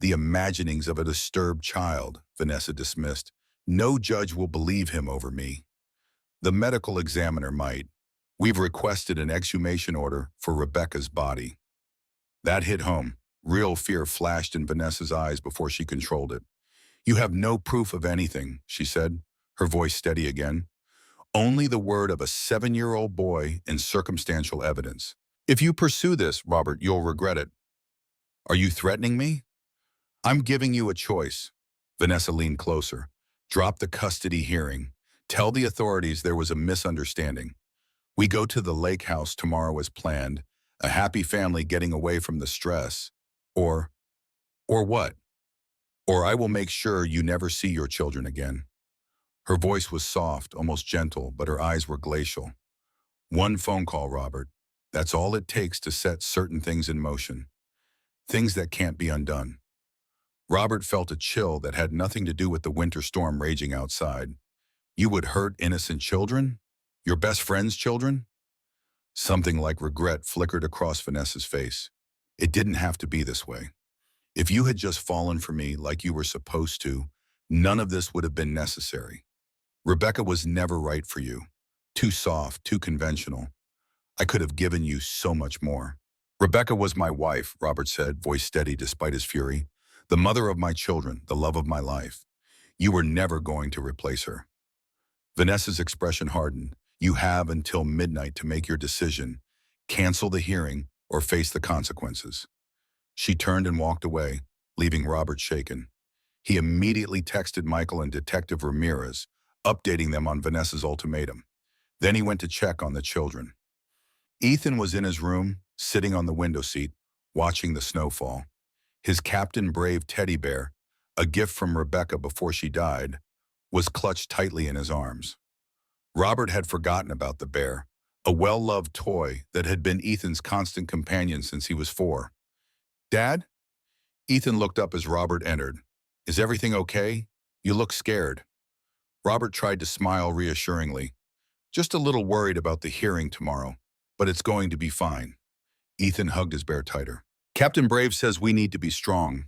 The imaginings of a disturbed child, Vanessa dismissed. No judge will believe him over me. The medical examiner might. We've requested an exhumation order for Rebecca's body. That hit home. Real fear flashed in Vanessa's eyes before she controlled it. You have no proof of anything, she said, her voice steady again. Only the word of a 7-year-old boy and circumstantial evidence. If you pursue this, Robert, you'll regret it. Are you threatening me? I'm giving you a choice. Vanessa leaned closer. Drop the custody hearing. Tell the authorities there was a misunderstanding. We go to the lake house tomorrow as planned, a happy family getting away from the stress. Or what? Or I will make sure you never see your children again. Her voice was soft, almost gentle, but her eyes were glacial. One phone call, Robert. That's all it takes to set certain things in motion. Things that can't be undone. Robert felt a chill that had nothing to do with the winter storm raging outside. You would hurt innocent children? Your best friend's children? Something like regret flickered across Vanessa's face. It didn't have to be this way. If you had just fallen for me like you were supposed to, none of this would have been necessary. Rebecca was never right for you. Too soft, too conventional. I could have given you so much more. Rebecca was my wife, Robert said, voice steady despite his fury. The mother of my children, the love of my life. You were never going to replace her. Vanessa's expression hardened. You have until midnight to make your decision. Cancel the hearing or face the consequences. She turned and walked away, leaving Robert shaken. He immediately texted Michael and Detective Ramirez, updating them on Vanessa's ultimatum. Then he went to check on the children. Ethan was in his room, sitting on the window seat, watching the snowfall. His Captain Brave teddy bear, a gift from Rebecca before she died, was clutched tightly in his arms. Robert had forgotten about the bear, a well-loved toy that had been Ethan's constant companion since he was 4. Dad? Ethan looked up as Robert entered. Is everything okay? You look scared. Robert tried to smile reassuringly. Just a little worried about the hearing tomorrow, but it's going to be fine. Ethan hugged his bear tighter. Captain Brave says we need to be strong,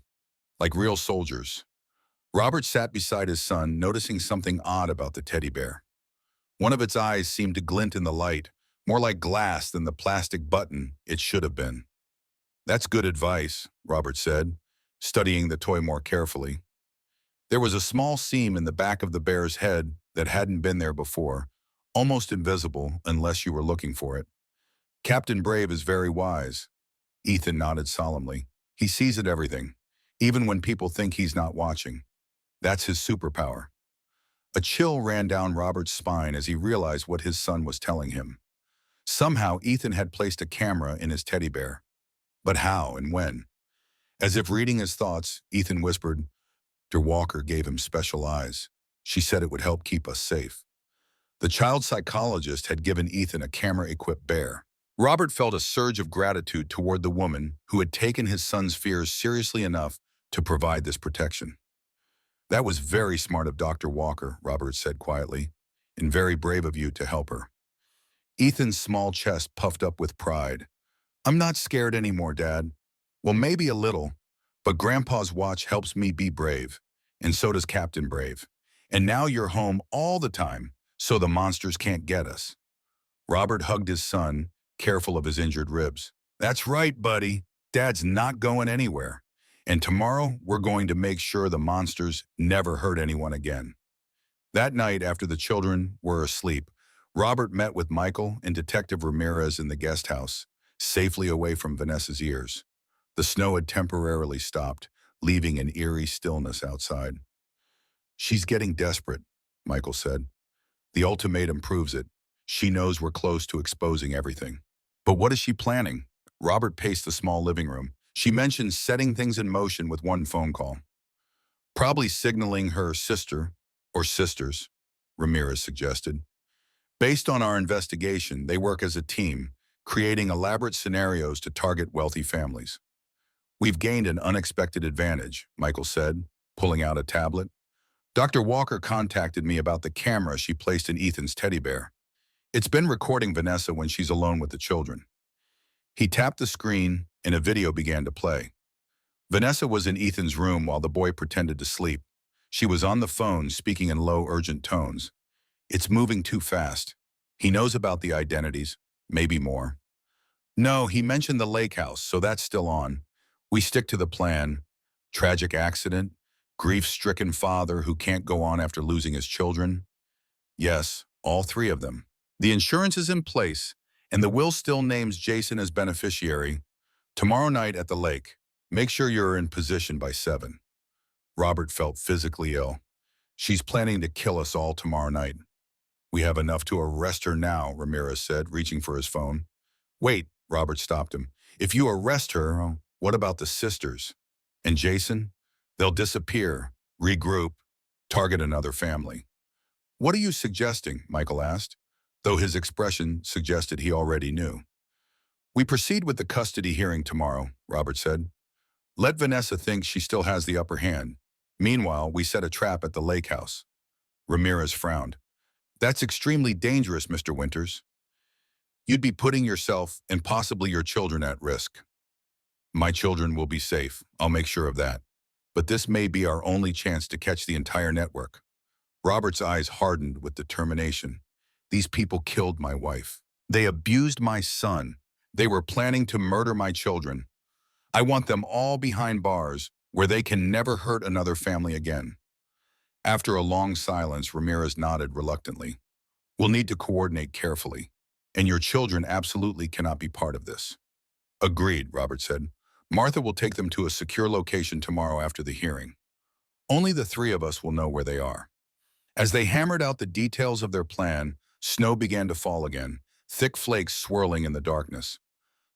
like real soldiers. Robert sat beside his son, noticing something odd about the teddy bear. One of its eyes seemed to glint in the light, more like glass than the plastic button it should have been. That's good advice, Robert said, studying the toy more carefully. There was a small seam in the back of the bear's head that hadn't been there before, almost invisible unless you were looking for it. Captain Brave is very wise. Ethan nodded solemnly. He sees at everything, even when people think he's not watching. That's his superpower. A chill ran down Robert's spine as he realized what his son was telling him. Somehow, Ethan had placed a camera in his teddy bear. But how and when? As if reading his thoughts, Ethan whispered, Dr. Walker gave him special eyes. She said it would help keep us safe. The child psychologist had given Ethan a camera-equipped bear. Robert felt a surge of gratitude toward the woman who had taken his son's fears seriously enough to provide this protection. That was very smart of Dr. Walker, Robert said quietly, and very brave of you to help her. Ethan's small chest puffed up with pride. I'm not scared anymore, Dad. Well, maybe a little, but Grandpa's watch helps me be brave, and so does Captain Brave. And now you're home all the time, so the monsters can't get us. Robert hugged his son, careful of his injured ribs. That's right, buddy. Dad's not going anywhere. And tomorrow, we're going to make sure the monsters never hurt anyone again. That night, after the children were asleep, Robert met with Michael and Detective Ramirez in the guest house, safely away from Vanessa's ears. The snow had temporarily stopped, leaving an eerie stillness outside. She's getting desperate, Michael said. The ultimatum proves it. She knows we're close to exposing everything. But what is she planning? Robert paced the small living room. She mentioned setting things in motion with one phone call. Probably signaling her sister or sisters, Ramirez suggested. Based on our investigation, they work as a team, creating elaborate scenarios to target wealthy families. We've gained an unexpected advantage, Michael said, pulling out a tablet. Dr. Walker contacted me about the camera she placed in Ethan's teddy bear. It's been recording Vanessa when she's alone with the children. He tapped the screen and a video began to play. Vanessa was in Ethan's room while the boy pretended to sleep. She was on the phone speaking in low, urgent tones. It's moving too fast. He knows about the identities, maybe more. No, he mentioned the lake house, so that's still on. We stick to the plan. Tragic accident, grief-stricken father who can't go on after losing his children. Yes, all three of them. The insurance is in place, and the will still names Jason as beneficiary. Tomorrow night at the lake, make sure you're in position by 7. Robert felt physically ill. She's planning to kill us all tomorrow night. We have enough to arrest her now, Ramirez said, reaching for his phone. Wait, Robert stopped him. If you arrest her, what about the sisters? And Jason? They'll disappear, regroup, target another family. What are you suggesting? Michael asked, though his expression suggested he already knew. We proceed with the custody hearing tomorrow, Robert said. Let Vanessa think she still has the upper hand. Meanwhile, we set a trap at the lake house. Ramirez frowned. That's extremely dangerous, Mr. Winters. You'd be putting yourself and possibly your children at risk. My children will be safe. I'll make sure of that. But this may be our only chance to catch the entire network. Robert's eyes hardened with determination. These people killed my wife. They abused my son. They were planning to murder my children. I want them all behind bars where they can never hurt another family again. After a long silence, Ramirez nodded reluctantly. We'll need to coordinate carefully, and your children absolutely cannot be part of this. Agreed, Robert said. Martha will take them to a secure location tomorrow after the hearing. Only the three of us will know where they are. As they hammered out the details of their plan, snow began to fall again, thick flakes swirling in the darkness.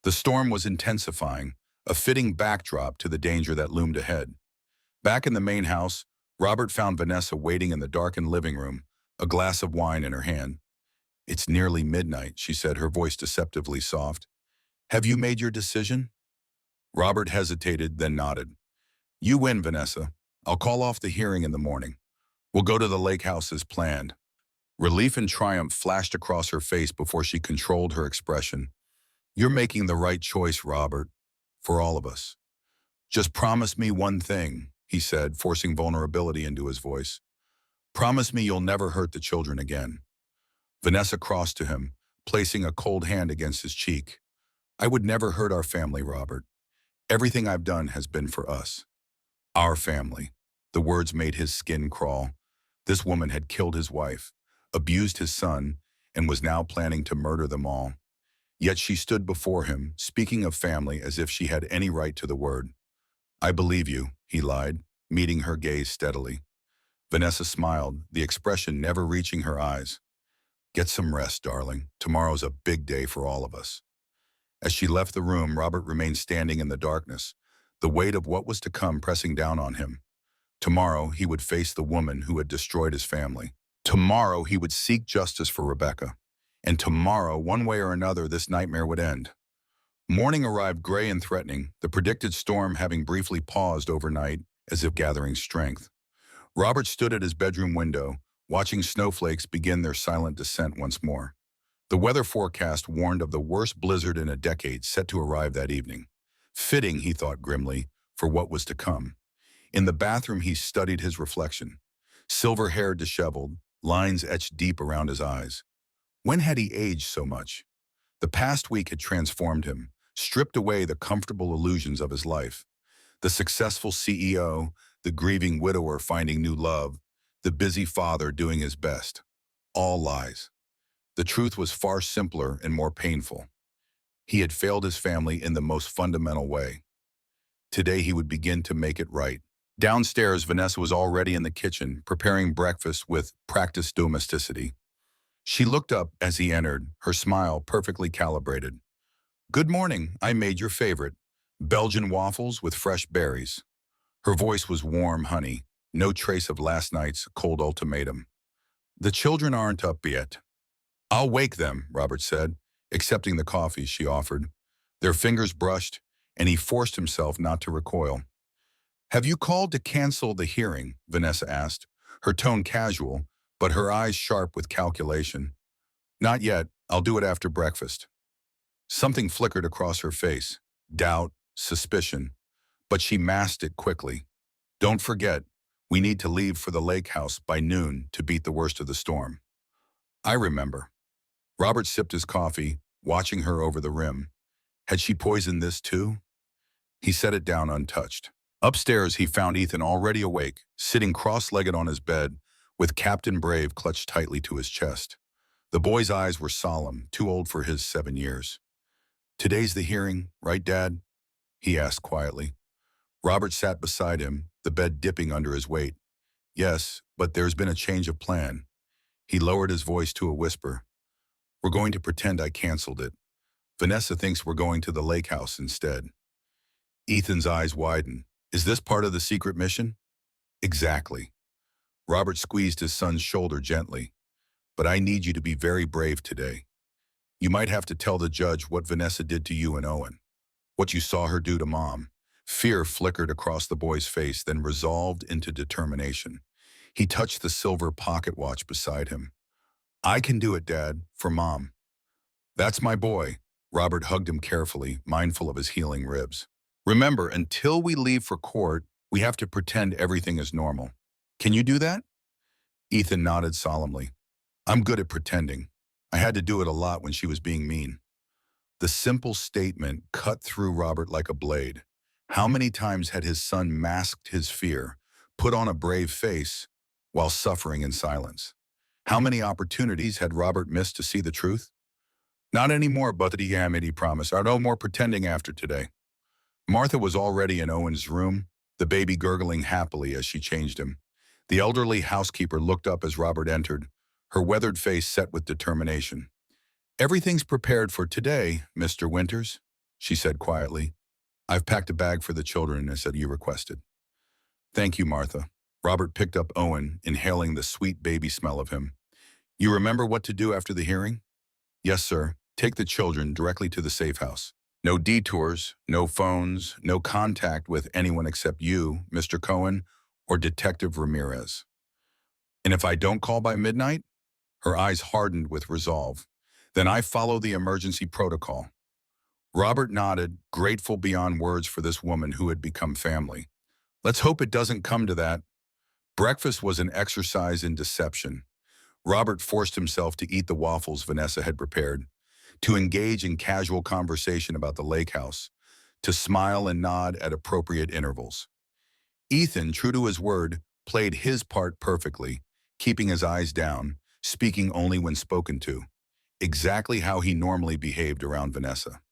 The storm was intensifying, a fitting backdrop to the danger that loomed ahead. Back in the main house, Robert found Vanessa waiting in the darkened living room, a glass of wine in her hand. It's nearly midnight, she said, her voice deceptively soft. Have you made your decision? Robert hesitated, then nodded. You win, Vanessa. I'll call off the hearing in the morning. We'll go to the lake house as planned. Relief and triumph flashed across her face before she controlled her expression. You're making the right choice, Robert, for all of us. Just promise me one thing, he said, forcing vulnerability into his voice. Promise me you'll never hurt the children again. Vanessa crossed to him, placing a cold hand against his cheek. I would never hurt our family, Robert. Everything I've done has been for us. Our family. The words made his skin crawl. This woman had killed his wife, abused his son, and was now planning to murder them all. Yet she stood before him, speaking of family as if she had any right to the word. I believe you, he lied, meeting her gaze steadily. Vanessa smiled, the expression never reaching her eyes. Get some rest, darling. Tomorrow's a big day for all of us. As she left the room, Robert remained standing in the darkness, the weight of what was to come pressing down on him. Tomorrow, he would face the woman who had destroyed his family. Tomorrow, he would seek justice for Rebecca. And tomorrow, one way or another, this nightmare would end. Morning arrived gray and threatening, the predicted storm having briefly paused overnight as if gathering strength. Robert stood at his bedroom window, watching snowflakes begin their silent descent once more. The weather forecast warned of the worst blizzard in a decade set to arrive that evening. Fitting, he thought grimly, for what was to come. In the bathroom, he studied his reflection. Silver hair disheveled, lines etched deep around his eyes. When had he aged so much? The past week had transformed him, stripped away the comfortable illusions of his life. The successful CEO, the grieving widower finding new love, the busy father doing his best. All lies. The truth was far simpler and more painful. He had failed his family in the most fundamental way. Today he would begin to make it right. Downstairs, Vanessa was already in the kitchen, preparing breakfast with practiced domesticity. She looked up as he entered, her smile perfectly calibrated. "Good morning, I made your favorite. Belgian waffles with fresh berries." Her voice was warm honey, no trace of last night's cold ultimatum. "The children aren't up yet." "I'll wake them," Robert said, accepting the coffee she offered. Their fingers brushed, and he forced himself not to recoil. "Have you called to cancel the hearing?" Vanessa asked, her tone casual, but her eyes sharp with calculation. "Not yet. I'll do it after breakfast." Something flickered across her face. Doubt, suspicion. But she masked it quickly. "Don't forget, we need to leave for the lake house by noon to beat the worst of the storm." "I remember." Robert sipped his coffee, watching her over the rim. Had she poisoned this too? He set it down untouched. Upstairs, he found Ethan already awake, sitting cross-legged on his bed, with Captain Brave clutched tightly to his chest. The boy's eyes were solemn, too old for his 7 years. "Today's the hearing, right, Dad?" he asked quietly. Robert sat beside him, the bed dipping under his weight. "Yes, but there's been a change of plan." He lowered his voice to a whisper. "We're going to pretend I canceled it. Vanessa thinks we're going to the lake house instead." Ethan's eyes widened. "Is this part of the secret mission?" "Exactly." Robert squeezed his son's shoulder gently. "But I need you to be very brave today. You might have to tell the judge what Vanessa did to you and Owen. What you saw her do to Mom." Fear flickered across the boy's face, then resolved into determination. He touched the silver pocket watch beside him. "I can do it, Dad, for Mom." "That's my boy." Robert hugged him carefully, mindful of his healing ribs. "Remember, until we leave for court, we have to pretend everything is normal. Can you do that?" Ethan nodded solemnly. "I'm good at pretending. I had to do it a lot when she was being mean." The simple statement cut through Robert like a blade. How many times had his son masked his fear, put on a brave face, while suffering in silence? How many opportunities had Robert missed to see the truth? "Not anymore, but the Amity promised. No more pretending after today." Martha was already in Owen's room, the baby gurgling happily as she changed him. The elderly housekeeper looked up as Robert entered, her weathered face set with determination. "Everything's prepared for today, Mr. Winters," she said quietly. "I've packed a bag for the children as you requested." "Thank you, Martha." Robert picked up Owen, inhaling the sweet baby smell of him. "You remember what to do after the hearing?" "Yes, sir. Take the children directly to the safe house. No detours, no phones, no contact with anyone except you, Mr. Cohen, or Detective Ramirez." "And if I don't call by midnight?" Her eyes hardened with resolve. "Then I follow the emergency protocol." Robert nodded, grateful beyond words for this woman who had become family. Let's hope it doesn't come to that. Breakfast was an exercise in deception. Robert forced himself to eat the waffles Vanessa had prepared, to engage in casual conversation about the lake house, to smile and nod at appropriate intervals. Ethan, true to his word, played his part perfectly, keeping his eyes down, speaking only when spoken to, exactly how he normally behaved around Vanessa.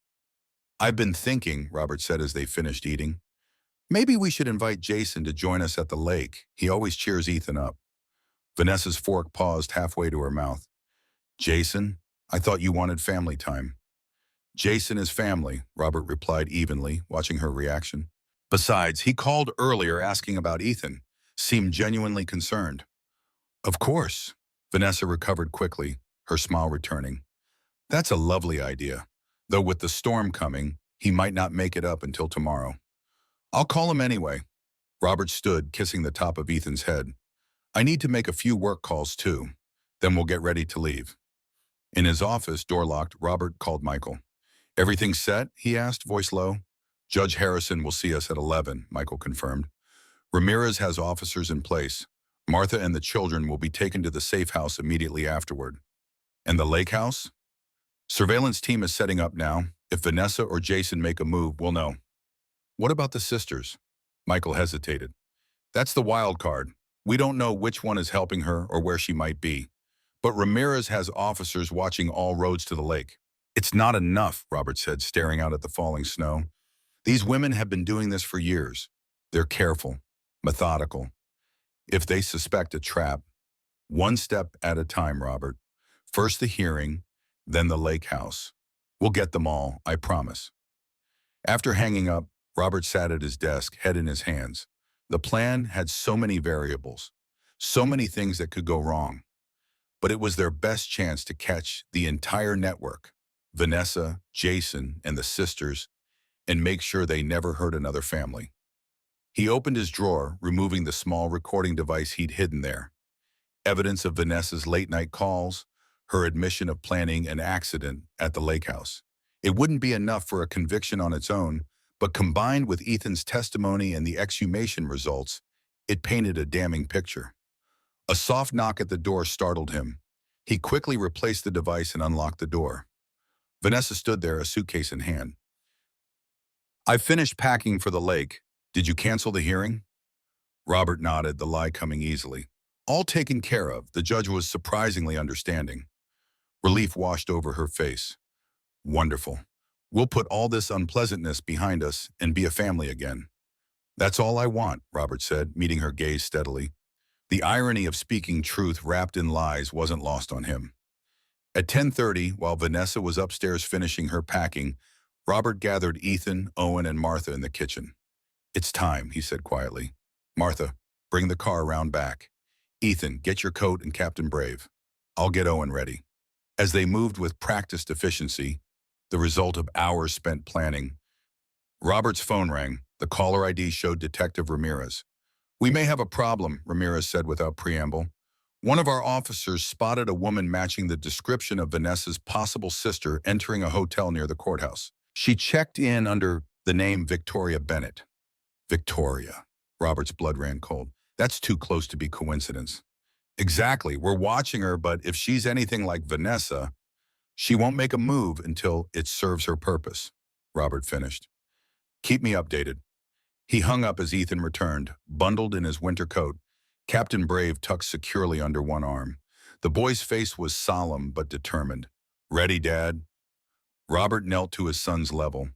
"I've been thinking," Robert said as they finished eating, "maybe we should invite Jason to join us at the lake. He always cheers Ethan up." Vanessa's fork paused halfway to her mouth. "Jason? I thought you wanted family time." "Jason is family," Robert replied evenly, watching her reaction. "Besides, he called earlier asking about Ethan, seemed genuinely concerned." "Of course." Vanessa recovered quickly, her smile returning. "That's a lovely idea. Though with the storm coming, he might not make it up until tomorrow." "I'll call him anyway." Robert stood, kissing the top of Ethan's head. "I need to make a few work calls too. Then we'll get ready to leave." In his office, door locked, Robert called Michael. "Everything set?" he asked, voice low. "Judge Harrison will see us at 11, Michael confirmed. "Ramirez has officers in place. Martha and the children will be taken to the safe house immediately afterward." "And the lake house?" "Surveillance team is setting up now. If Vanessa or Jason make a move, we'll know." "What about the sisters?" Michael hesitated. "That's the wild card. We don't know which one is helping her or where she might be. But Ramirez has officers watching all roads to the lake." "It's not enough," Robert said, staring out at the falling snow. "These women have been doing this for years. They're careful, methodical. If they suspect a trap, one step at a time, Robert. First the hearing, then the lake house. We'll get them all, I promise. After hanging up, Robert sat at his desk, head in his hands. The plan had so many variables, so many things that could go wrong. But it was their best chance to catch the entire network, Vanessa, Jason, and the sisters, and make sure they never hurt another family. He opened his drawer, removing the small recording device he'd hidden there. Evidence of Vanessa's late-night calls, her admission of planning an accident at the lake house. It wouldn't be enough for a conviction on its own, but combined with Ethan's testimony and the exhumation results, it painted a damning picture. A soft knock at the door startled him. He quickly replaced the device and unlocked the door. Vanessa stood there, a suitcase in hand. "I've finished packing for the lake. Did you cancel the hearing?" Robert nodded, the lie coming easily. "All taken care of." The judge was surprisingly understanding. Relief washed over her face. "Wonderful. We'll put all this unpleasantness behind us and be a family again." "That's all I want," Robert said, meeting her gaze steadily. The irony of speaking truth wrapped in lies wasn't lost on him. At 10:30, while Vanessa was upstairs finishing her packing, Robert gathered Ethan, Owen, and Martha in the kitchen. "It's time," he said quietly. "Martha, bring the car around back. Ethan, get your coat and Captain Brave. I'll get Owen ready." As they moved with practiced efficiency, the result of hours spent planning, Robert's phone rang. The caller ID showed Detective Ramirez. "We may have a problem," Ramirez said without preamble. "One of our officers spotted a woman matching the description of Vanessa's possible sister entering a hotel near the courthouse. She checked in under the name Victoria Bennett." Victoria. Robert's blood ran cold. "That's too close to be coincidence." "Exactly. We're watching her, but if she's anything like Vanessa, she won't make a move until it serves her purpose," Robert finished. "Keep me updated." He hung up as Ethan returned, bundled in his winter coat, Captain Brave tucked securely under one arm. The boy's face was solemn but determined. "Ready, Dad?" Robert knelt to his son's level.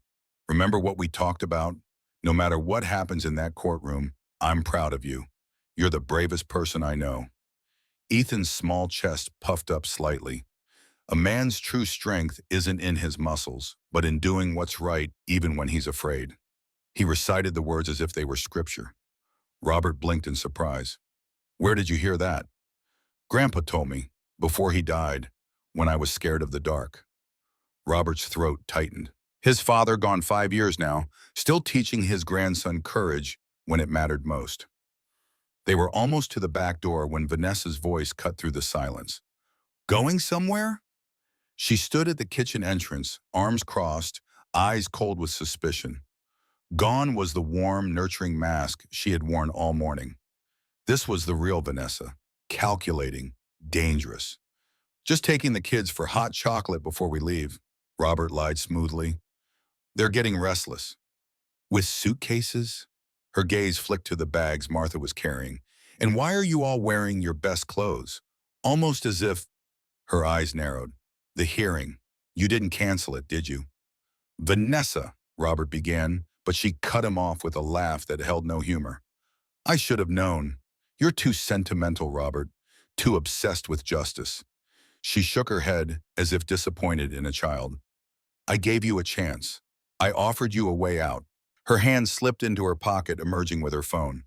"Remember what we talked about? No matter what happens in that courtroom, I'm proud of you. You're the bravest person I know." Ethan's small chest puffed up slightly. A man's true strength isn't in his muscles, but in doing what's right even when he's afraid. He recited the words as if they were scripture. Robert blinked in surprise. "Where did you hear that?" "Grandpa told me, before he died, when I was scared of the dark." Robert's throat tightened. His father, gone 5 years now, still teaching his grandson courage when it mattered most. They were almost to the back door when Vanessa's voice cut through the silence. "Going somewhere?" She stood at the kitchen entrance, arms crossed, eyes cold with suspicion. Gone was the warm, nurturing mask she had worn all morning. This was the real Vanessa, calculating, dangerous. "Just taking the kids for hot chocolate before we leave," Robert lied smoothly. "They're getting restless." "With suitcases?" Her gaze flicked to the bags Martha was carrying. "And why are you all wearing your best clothes?" Almost as if her eyes narrowed. "The hearing. You didn't cancel it, did you?" "Vanessa," Robert began, but she cut him off with a laugh that held no humor. "I should have known. You're too sentimental, Robert, too obsessed with justice." She shook her head as if disappointed in a child. "I gave you a chance. I offered you a way out." Her hand slipped into her pocket, emerging with her phone.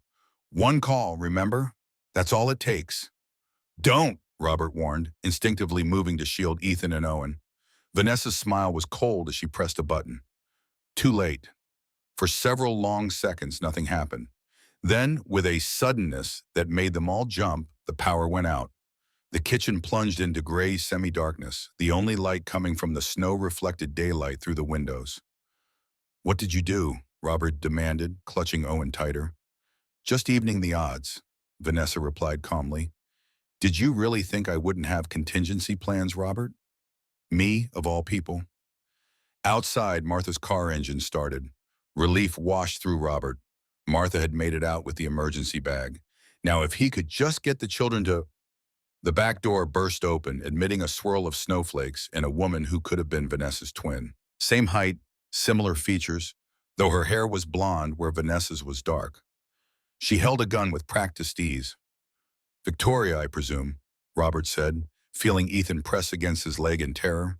"One call, remember? That's all it takes." "Don't," Robert warned, instinctively moving to shield Ethan and Owen. Vanessa's smile was cold as she pressed a button. Too late. For several long seconds, nothing happened. Then, with a suddenness that made them all jump, the power went out. The kitchen plunged into gray semi-darkness, the only light coming from the snow-reflected daylight through the windows. "What did you do?" Robert demanded, clutching Owen tighter. "Just evening the odds," Vanessa replied calmly. "Did you really think I wouldn't have contingency plans, Robert? Me, of all people?" Outside, Martha's car engine started. Relief washed through Robert. Martha had made it out with the emergency bag. Now, if he could just get the children to... The back door burst open, admitting a swirl of snowflakes and a woman who could have been Vanessa's twin. Same height, similar features, though her hair was blonde where Vanessa's was dark. She held a gun with practiced ease. "Victoria, I presume," Robert said, feeling Ethan press against his leg in terror.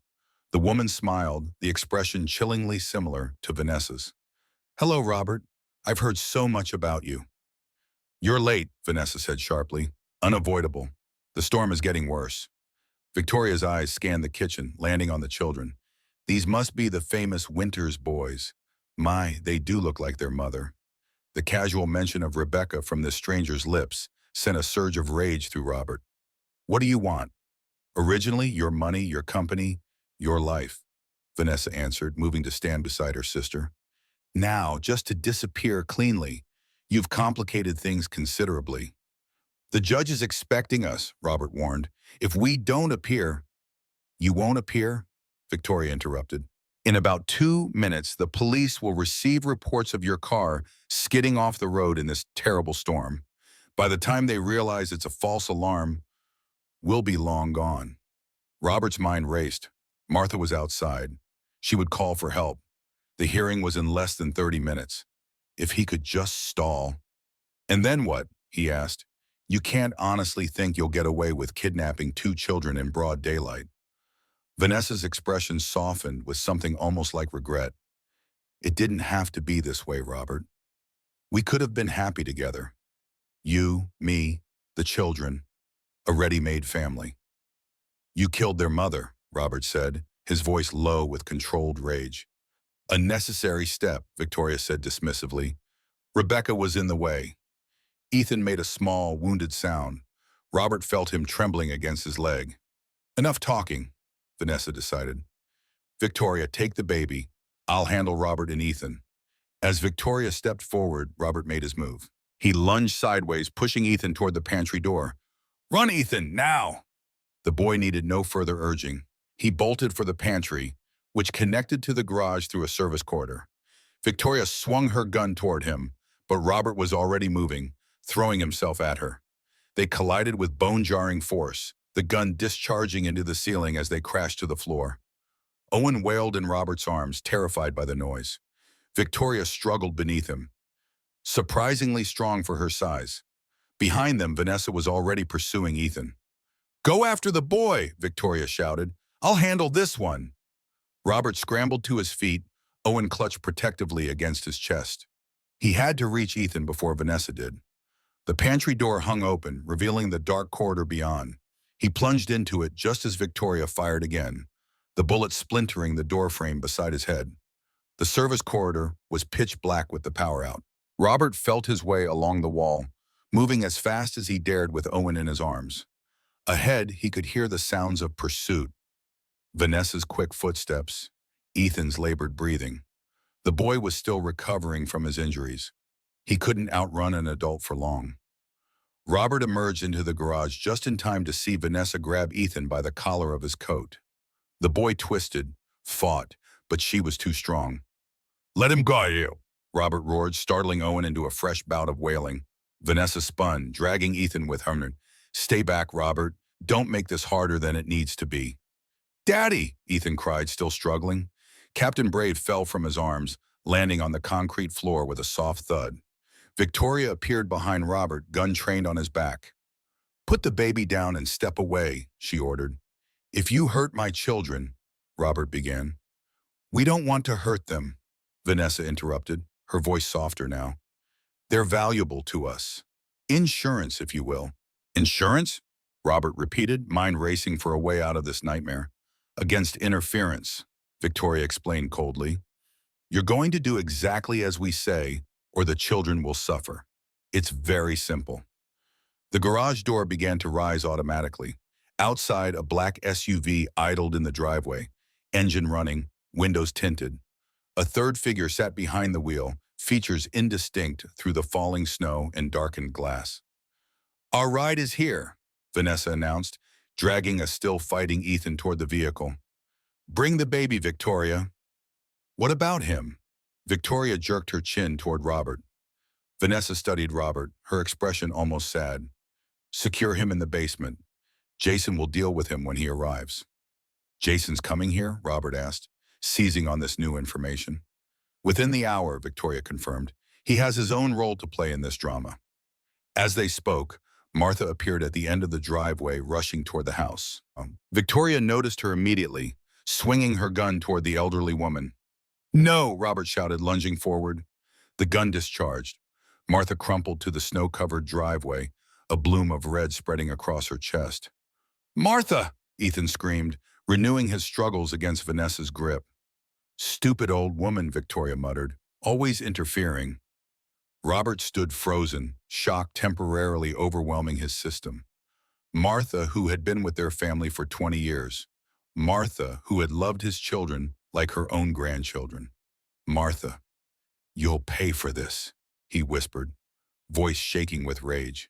The woman smiled, the expression chillingly similar to Vanessa's. "Hello, Robert. I've heard so much about you." "You're late," Vanessa said sharply. "Unavoidable. The storm is getting worse." Victoria's eyes scanned the kitchen, landing on the children. These must be the famous Winters boys. My, they do look like their mother. The casual mention of Rebecca from this stranger's lips sent a surge of rage through Robert. "What do you want?" "Originally, your money, your company, your life," Vanessa answered, moving to stand beside her sister. "Now, just to disappear cleanly. You've complicated things considerably." "The judge is expecting us," Robert warned. "If we don't appear—" "You won't appear?" Victoria interrupted. "In about 2 minutes, the police will receive reports of your car skidding off the road in this terrible storm. By the time they realize it's a false alarm, we'll be long gone." Robert's mind raced. Martha was outside. She would call for help. The hearing was in less than 30 minutes. If he could just stall. "And then what?" he asked. "You can't honestly think you'll get away with kidnapping 2 children in broad daylight." Vanessa's expression softened with something almost like regret. "It didn't have to be this way, Robert. We could have been happy together. You, me, the children, a ready-made family." "You killed their mother," Robert said, his voice low with controlled rage. "A necessary step," Victoria said dismissively. "Rebecca was in the way." Ethan made a small, wounded sound. Robert felt him trembling against his leg. "Enough talking," Vanessa decided. "Victoria, take the baby. I'll handle Robert and Ethan." As Victoria stepped forward, Robert made his move. He lunged sideways, pushing Ethan toward the pantry door. "Run, Ethan, now!" The boy needed no further urging. He bolted for the pantry, which connected to the garage through a service corridor. Victoria swung her gun toward him, but Robert was already moving, throwing himself at her. They collided with bone-jarring force, the gun discharging into the ceiling as they crashed to the floor. Owen wailed in Robert's arms, terrified by the noise. Victoria struggled beneath him, surprisingly strong for her size. Behind them, Vanessa was already pursuing Ethan. "Go after the boy," Victoria shouted. "I'll handle this one." Robert scrambled to his feet, Owen clutched protectively against his chest. He had to reach Ethan before Vanessa did. The pantry door hung open, revealing the dark corridor beyond. He plunged into it just as Victoria fired again, the bullet splintering the doorframe beside his head. The service corridor was pitch black with the power out. Robert felt his way along the wall, moving as fast as he dared with Owen in his arms. Ahead, he could hear the sounds of pursuit. Vanessa's quick footsteps, Ethan's labored breathing. The boy was still recovering from his injuries. He couldn't outrun an adult for long. Robert emerged into the garage just in time to see Vanessa grab Ethan by the collar of his coat. The boy twisted, fought, but she was too strong. "Let him go, you!" Robert roared, startling Owen into a fresh bout of wailing. Vanessa spun, dragging Ethan with her. "Stay back, Robert. Don't make this harder than it needs to be." "Daddy!" Ethan cried, still struggling. Captain Brave fell from his arms, landing on the concrete floor with a soft thud. Victoria appeared behind Robert, gun trained on his back. "Put the baby down and step away," she ordered. "If you hurt my children," Robert began. "We don't want to hurt them," Vanessa interrupted, her voice softer now. "They're valuable to us. Insurance, if you will." "Insurance?" Robert repeated, mind racing for a way out of this nightmare. "Against interference," Victoria explained coldly. "You're going to do exactly as we say, or the children will suffer. It's very simple." The garage door began to rise automatically. Outside, a black SUV idled in the driveway, engine running, windows tinted. A third figure sat behind the wheel, features indistinct through the falling snow and darkened glass. "Our ride is here," Vanessa announced, dragging a still-fighting Ethan toward the vehicle. "Bring the baby, Victoria." "What about him?" Victoria jerked her chin toward Robert. Vanessa studied Robert, her expression almost sad. "Secure him in the basement. Jason will deal with him when he arrives." "Jason's coming here?" Robert asked, seizing on this new information. "Within the hour," Victoria confirmed. "He has his own role to play in this drama." As they spoke, Martha appeared at the end of the driveway, rushing toward the house. Victoria noticed her immediately, swinging her gun toward the elderly woman. "No!" Robert shouted, lunging forward. The gun discharged. Martha crumpled to the snow-covered driveway, a bloom of red spreading across her chest. "Martha!" Ethan screamed, renewing his struggles against Vanessa's grip. "Stupid old woman," Victoria muttered, "always interfering." Robert stood frozen, shock temporarily overwhelming his system. Martha, who had been with their family for 20 years. Martha, who had loved his children like her own grandchildren. "Martha, you'll pay for this," he whispered, voice shaking with rage.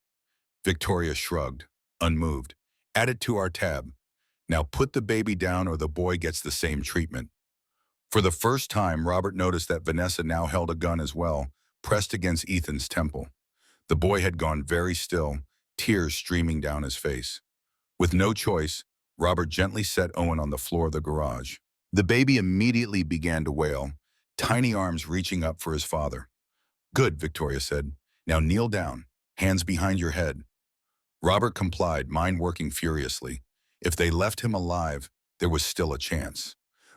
Victoria shrugged, unmoved. "Add it to our tab. Now put the baby down or the boy gets the same treatment." For the first time, Robert noticed that Vanessa now held a gun as well, pressed against Ethan's temple. The boy had gone very still, tears streaming down his face. With no choice, Robert gently set Owen on the floor of the garage. The baby immediately began to wail, tiny arms reaching up for his father. "Good," Victoria said. "Now kneel down, hands behind your head." Robert complied, mind working furiously. If they left him alive, there was still a chance.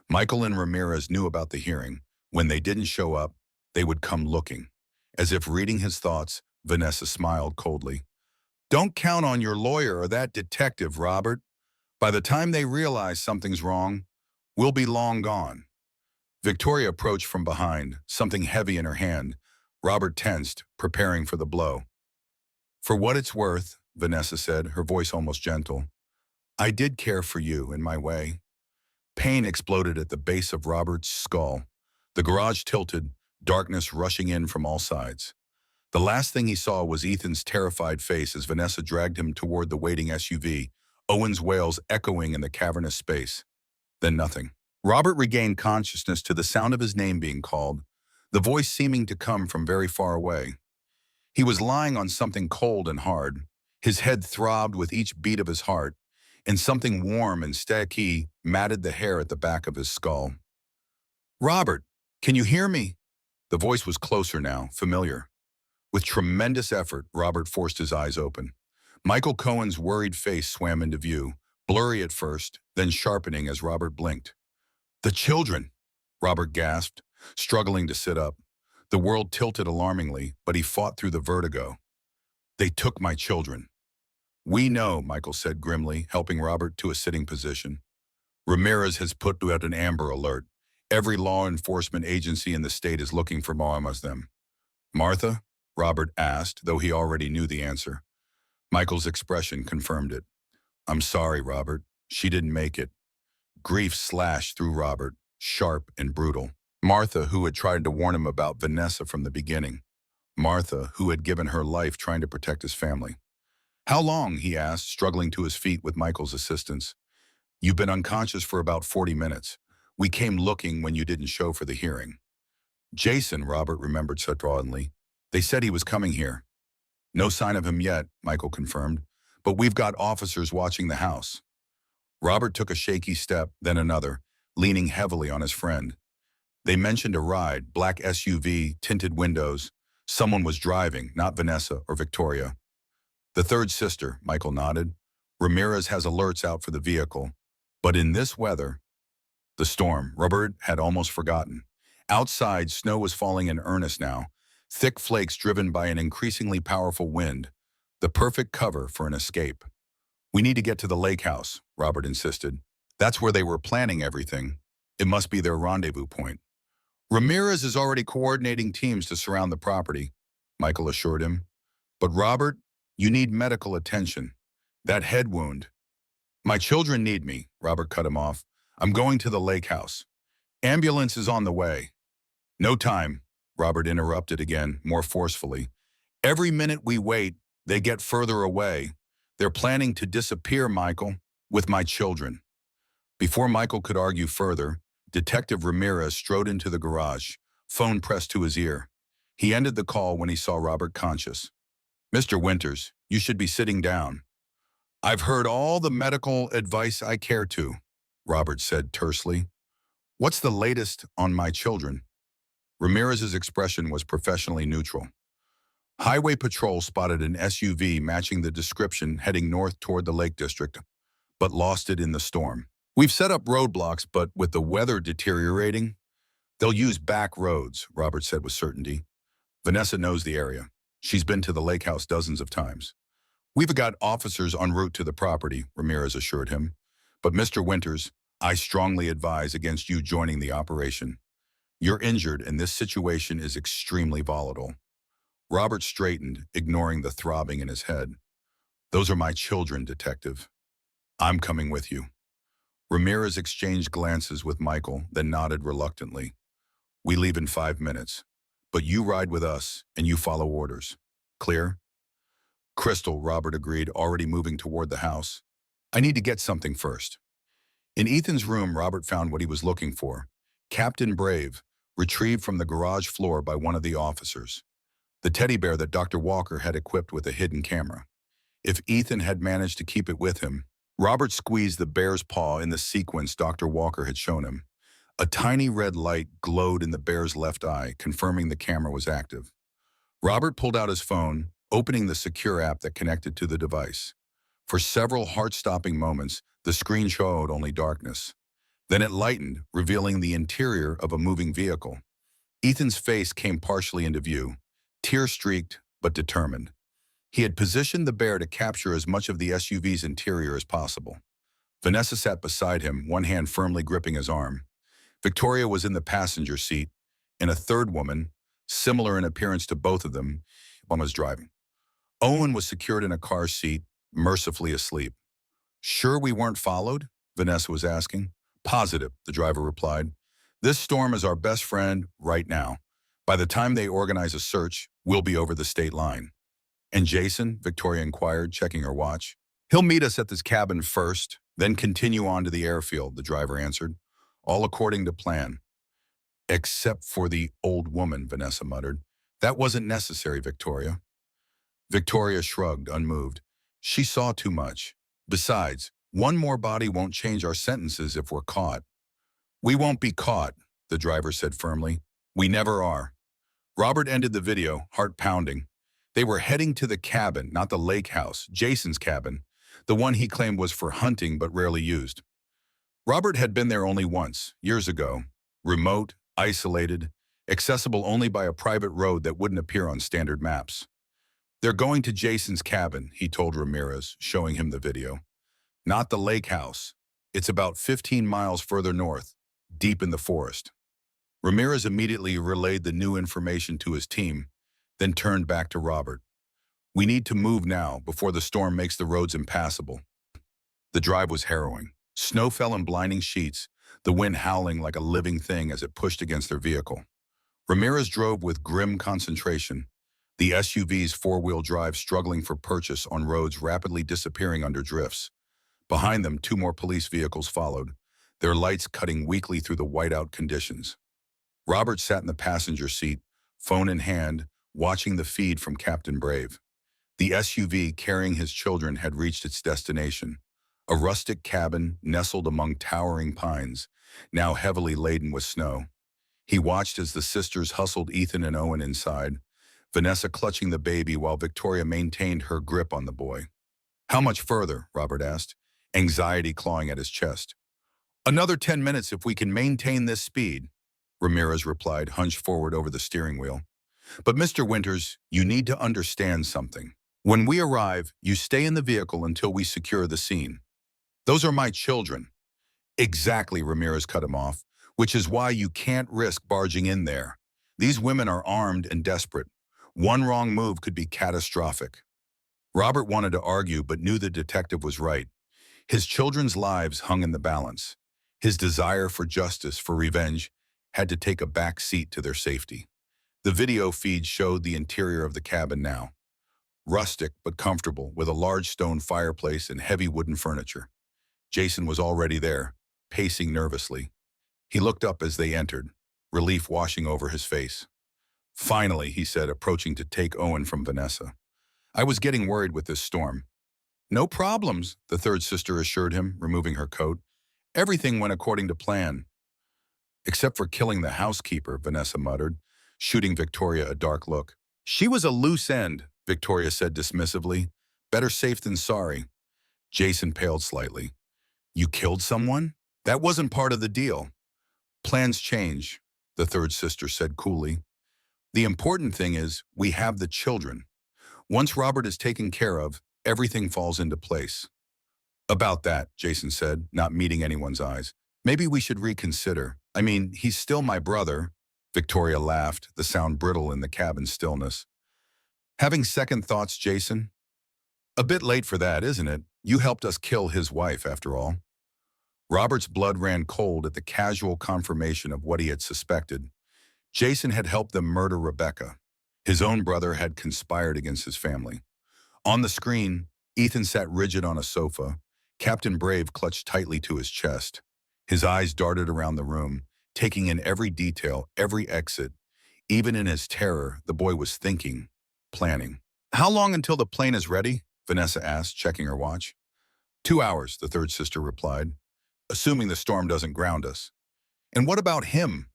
Michael and Ramirez knew about the hearing. When they didn't show up, they would come looking. As if reading his thoughts, Vanessa smiled coldly. "Don't count on your lawyer or that detective, Robert. By the time they realize something's wrong, we'll be long gone." Victoria approached from behind, something heavy in her hand. Robert tensed, preparing for the blow. "For what it's worth," Vanessa said, her voice almost gentle, "I did care for you in my way." Pain exploded at the base of Robert's skull. The garage tilted, darkness rushing in from all sides. The last thing he saw was Ethan's terrified face as Vanessa dragged him toward the waiting SUV, Owen's wails echoing in the cavernous space. Then nothing. Robert regained consciousness to the sound of his name being called, the voice seeming to come from very far away. He was lying on something cold and hard. His head throbbed with each beat of his heart, and something warm and sticky matted the hair at the back of his skull. "Robert, can you hear me?" The voice was closer now, familiar. With tremendous effort, Robert forced his eyes open. Michael Cohen's worried face swam into view, blurry at first, then sharpening as Robert blinked. "The children!" Robert gasped, struggling to sit up. The world tilted alarmingly, but he fought through the vertigo. "They took my children." "We know," Michael said grimly, helping Robert to a sitting position. "Ramirez has put out an Amber Alert. Every law enforcement agency in the state is looking for them." "Martha?" Robert asked, though he already knew the answer. Michael's expression confirmed it. "I'm sorry, Robert. She didn't make it." Grief slashed through Robert, sharp and brutal. Martha, who had tried to warn him about Vanessa from the beginning. Martha, who had given her life trying to protect his family. "How long?" he asked, struggling to his feet with Michael's assistance. "You've been unconscious for about 40 minutes. We came looking when you didn't show for the hearing." "Jason," Robert remembered suddenly. "They said he was coming here." "No sign of him yet," Michael confirmed, "but we've got officers watching the house." Robert took a shaky step, then another, leaning heavily on his friend. They mentioned a ride, black SUV, tinted windows. Someone was driving, not Vanessa or Victoria. "The third sister," Michael nodded. "Ramirez has alerts out for the vehicle. But in this weather..." The storm, Robert had almost forgotten. Outside, snow was falling in earnest now, thick flakes driven by an increasingly powerful wind, the perfect cover for an escape. "We need to get to the lake house," Robert insisted. "That's where they were planning everything. It must be their rendezvous point." "Ramirez is already coordinating teams to surround the property," Michael assured him. "But Robert, you need medical attention. That head wound..." "My children need me," Robert cut him off. "I'm going to the lake house. Ambulance is on the way." "No time," Robert interrupted again, more forcefully. "Every minute we wait, they get further away. They're planning to disappear, Michael, with my children." Before Michael could argue further, Detective Ramirez strode into the garage, phone pressed to his ear. He ended the call when he saw Robert conscious. "Mr. Winters, you should be sitting down." "I've heard all the medical advice I care to," Robert said tersely. "What's the latest on my children?" Ramirez's expression was professionally neutral. Highway patrol spotted an SUV matching the description heading north toward the Lake District, but lost it in the storm. We've set up roadblocks, but with the weather deteriorating, they'll use back roads, Robert said with certainty. Vanessa knows the area. She's been to the lake house dozens of times. We've got officers en route to the property, Ramirez assured him. But Mr. Winters, I strongly advise against you joining the operation. You're injured and this situation is extremely volatile. Robert straightened, ignoring the throbbing in his head. Those are my children, detective. I'm coming with you. Ramirez exchanged glances with Michael, then nodded reluctantly. We leave in 5 minutes, but you ride with us and you follow orders. Clear? Crystal, Robert agreed, already moving toward the house. I need to get something first. In Ethan's room, Robert found what he was looking for. Captain Brave, retrieved from the garage floor by one of the officers. The teddy bear that Dr. Walker had equipped with a hidden camera. If Ethan had managed to keep it with him, Robert squeezed the bear's paw in the sequence Dr. Walker had shown him. A tiny red light glowed in the bear's left eye, confirming the camera was active. Robert pulled out his phone, opening the secure app that connected to the device. For several heart-stopping moments, the screen showed only darkness. Then it lightened, revealing the interior of a moving vehicle. Ethan's face came partially into view, tear-streaked but determined. He had positioned the bear to capture as much of the SUV's interior as possible. Vanessa sat beside him, one hand firmly gripping his arm. Victoria was in the passenger seat, and a third woman, similar in appearance to both of them, was driving. Owen was secured in a car seat, mercifully asleep. Sure we weren't followed? Vanessa was asking. Positive, the driver replied. This storm is our best friend right now. By the time they organize a search, we'll be over the state line. And Jason? Victoria inquired, checking her watch. He'll meet us at this cabin first, then continue on to the airfield, the driver answered. All according to plan. Except for the old woman, Vanessa muttered. That wasn't necessary, Victoria. Victoria shrugged, unmoved. She saw too much. Besides, one more body won't change our sentences if we're caught. We won't be caught, the driver said firmly. We never are. Robert ended the video, heart pounding. They were heading to the cabin, not the lake house, Jason's cabin, the one he claimed was for hunting but rarely used. Robert had been there only once, years ago. Remote, isolated, accessible only by a private road that wouldn't appear on standard maps. They're going to Jason's cabin, he told Ramirez, showing him the video. Not the lake house. It's about 15 miles further north, deep in the forest. Ramirez immediately relayed the new information to his team, then turned back to Robert. We need to move now, before the storm makes the roads impassable. The drive was harrowing. Snow fell in blinding sheets, the wind howling like a living thing as it pushed against their vehicle. Ramirez drove with grim concentration, the SUV's four-wheel drive struggling for purchase on roads rapidly disappearing under drifts. Behind them, 2 more police vehicles followed, their lights cutting weakly through the whiteout conditions. Robert sat in the passenger seat, phone in hand, watching the feed from Captain Brave. The SUV carrying his children had reached its destination, a rustic cabin nestled among towering pines, now heavily laden with snow. He watched as the sisters hustled Ethan and Owen inside, Vanessa clutching the baby while Victoria maintained her grip on the boy. How much further? Robert asked, anxiety clawing at his chest. Another 10 minutes if we can maintain this speed, Ramirez replied, hunched forward over the steering wheel. But Mr. Winters, you need to understand something. When we arrive, you stay in the vehicle until we secure the scene. Those are my children. Exactly, Ramirez cut him off, which is why you can't risk barging in there. These women are armed and desperate. One wrong move could be catastrophic. Robert wanted to argue but knew the detective was right. His children's lives hung in the balance. His desire for justice, for revenge, had to take a back seat to their safety. The video feed showed the interior of the cabin now. Rustic but comfortable, with a large stone fireplace and heavy wooden furniture. Jason was already there, pacing nervously. He looked up as they entered, relief washing over his face. Finally, he said, approaching to take Owen from Vanessa. I was getting worried with this storm. No problems, the third sister assured him, removing her coat. Everything went according to plan. Except for killing the housekeeper, Vanessa muttered, shooting Victoria a dark look. She was a loose end, Victoria said dismissively. Better safe than sorry. Jason paled slightly. You killed someone? That wasn't part of the deal. Plans change, the third sister said coolly. The important thing is we have the children. Once Robert is taken care of, everything falls into place. About that, Jason said, not meeting anyone's eyes. Maybe we should reconsider. I mean, he's still my brother. Victoria laughed, the sound brittle in the cabin stillness. Having second thoughts, Jason? A bit late for that, isn't it? You helped us kill his wife, after all. Robert's blood ran cold at the casual confirmation of what he had suspected. Jason had helped them murder Rebecca. His own brother had conspired against his family. On the screen, Ethan sat rigid on a sofa. Captain Brave clutched tightly to his chest. His eyes darted around the room, taking in every detail, every exit. Even in his terror, the boy was thinking, planning. How long until the plane is ready? Vanessa asked, checking her watch. 2 hours, the third sister replied, assuming the storm doesn't ground us. And what about him?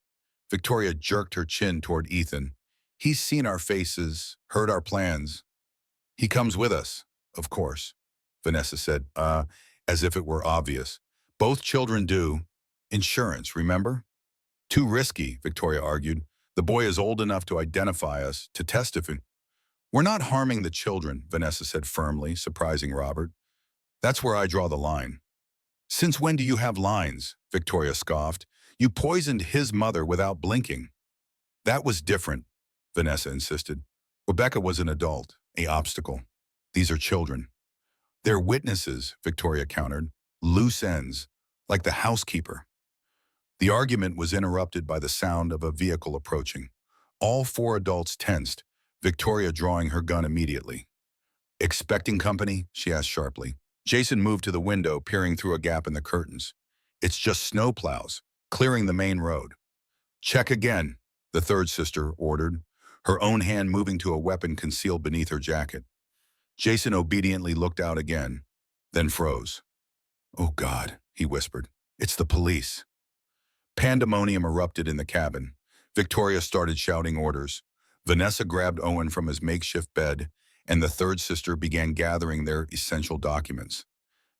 Victoria jerked her chin toward Ethan. He's seen our faces, heard our plans. He comes with us, of course, Vanessa said, as if it were obvious. Both children do. Insurance, remember? Too risky, Victoria argued. The boy is old enough to identify us, to testify. We're not harming the children, Vanessa said firmly, surprising Robert. That's where I draw the line. Since when do you have lines? Victoria scoffed. You poisoned his mother without blinking. That was different, Vanessa insisted. Rebecca was an adult, an obstacle. These are children. They're witnesses, Victoria countered. Loose ends, like the housekeeper. The argument was interrupted by the sound of a vehicle approaching. All 4 adults tensed, Victoria drawing her gun immediately. Expecting company? She asked sharply. Jason moved to the window, peering through a gap in the curtains. It's just snowplows, clearing the main road. Check again, the third sister ordered, her own hand moving to a weapon concealed beneath her jacket. Jason obediently looked out again, then froze. Oh God, he whispered. It's the police. Pandemonium erupted in the cabin. Victoria started shouting orders. Vanessa grabbed Owen from his makeshift bed, and the third sister began gathering their essential documents.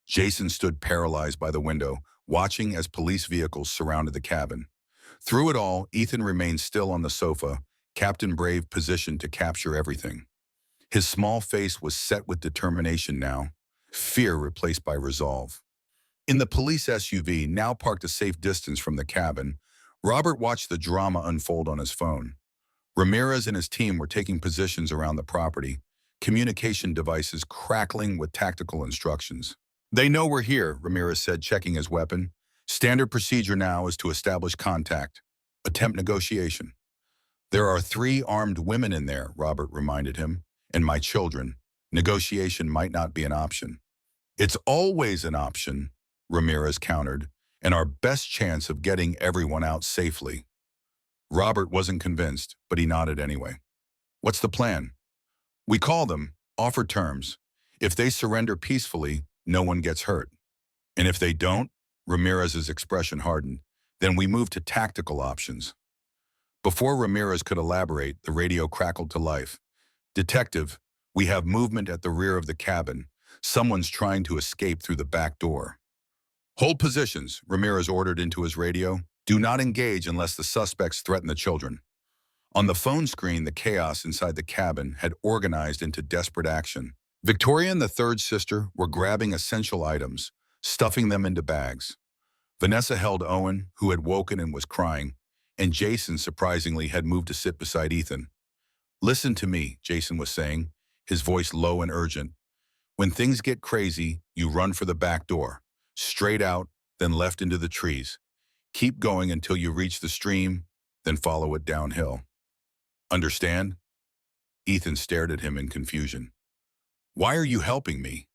Jason stood paralyzed by the window, watching as police vehicles surrounded the cabin. Through it all, Ethan remained still on the sofa, Captain Brave positioned to capture everything. His small face was set with determination now, fear replaced by resolve. In the police SUV, now parked a safe distance from the cabin, Robert watched the drama unfold on his phone. Ramirez and his team were taking positions around the property, communication devices crackling with tactical instructions. They know we're here, Ramirez said, checking his weapon. Standard procedure now is to establish contact. Attempt negotiation. There are 3 armed women in there, Robert reminded him, and my children. Negotiation might not be an option. It's always an option, Ramirez countered, and our best chance of getting everyone out safely. Robert wasn't convinced, but he nodded anyway. What's the plan? We call them, offer terms. If they surrender peacefully, no one gets hurt. And if they don't, Ramirez's expression hardened, then we move to tactical options. Before Ramirez could elaborate, the radio crackled to life. Detective, we have movement at the rear of the cabin. Someone's trying to escape through the back door. Hold positions, Ramirez ordered into his radio. Do not engage unless the suspects threaten the children. On the phone screen, the chaos inside the cabin had organized into desperate action. Victoria and the third sister were grabbing essential items, stuffing them into bags. Vanessa held Owen, who had woken and was crying, and Jason, surprisingly, had moved to sit beside Ethan. Listen to me, Jason was saying, his voice low and urgent. When things get crazy, you run for the back door, straight out, then left into the trees. Keep going until you reach the stream, then follow it downhill. Understand? Ethan stared at him in confusion. Why are you helping me?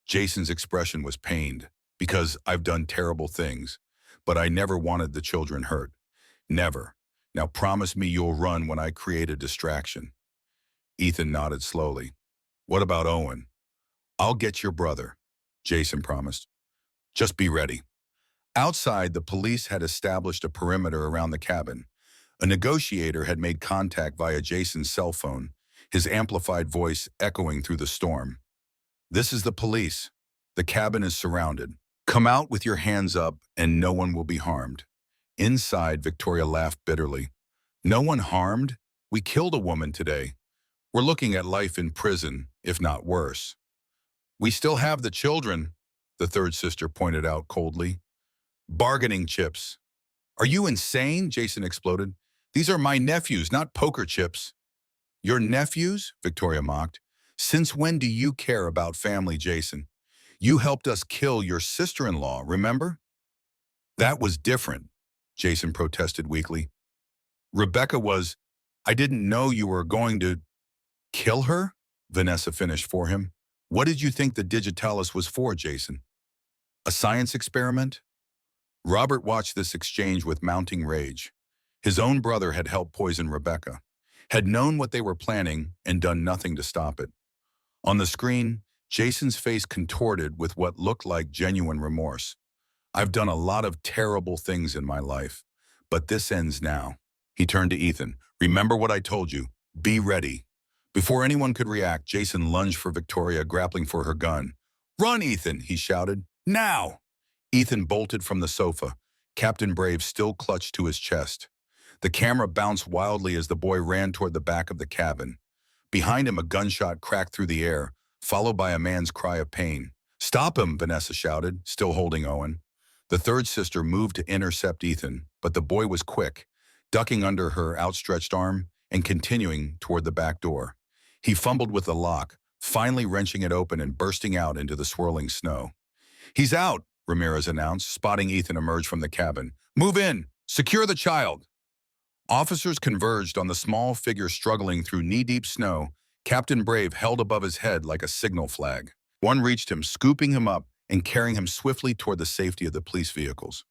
Jason's expression was pained, because I've done terrible things, but I never wanted the children hurt. Never. Now promise me you'll run when I create a distraction. Ethan nodded slowly. What about Owen? I'll get your brother, Jason promised. Just be ready. Outside, the police had established a perimeter around the cabin. A negotiator had made contact via Jason's cell phone, his amplified voice echoing through the storm. "This is the police. The cabin is surrounded. Come out with your hands up and no one will be harmed." Inside, Victoria laughed bitterly. "No one harmed? We killed a woman today. We're looking at life in prison, if not worse." "We still have the children," the third sister pointed out coldly. "Bargaining chips." "Are you insane?" Jason exploded. "These are my nephews, not poker chips." "Your nephews?" Victoria mocked. "Since when do you care about family, Jason? You helped us kill your sister-in-law, remember?" "That was different," Jason protested weakly. "Rebecca was... I didn't know you were going to kill her?" Vanessa finished for him. "What did you think the digitalis was for, Jason? A science experiment?" Robert watched this exchange with mounting rage. His own brother had helped poison Rebecca, had known what they were planning and done nothing to stop it. On the screen, Jason's face contorted with what looked like genuine remorse. "I've done a lot of terrible things in my life, but this ends now." He turned to Ethan. "Remember what I told you. Be ready." Before anyone could react, Jason lunged for Victoria, grappling for her gun. "Run, Ethan," he shouted. "Now!" Ethan bolted from the sofa, Captain Brave still clutched to his chest. The camera bounced wildly as the boy ran toward the back of the cabin. Behind him, a gunshot cracked through the air, followed by a man's cry of pain. "Stop him," Vanessa shouted, still holding Owen. The third sister moved to intercept Ethan, but the boy was quick, ducking under her outstretched arm and continuing toward the back door. He fumbled with the lock, finally wrenching it open and bursting out into the swirling snow. "He's out," Ramirez announced, spotting Ethan emerge from the cabin. "Move in! Secure the child!" Officers converged on the small figure struggling through knee-deep snow. Captain Brave held above his head like a signal flag. One reached him, scooping him up and carrying him swiftly toward the safety of the police vehicles.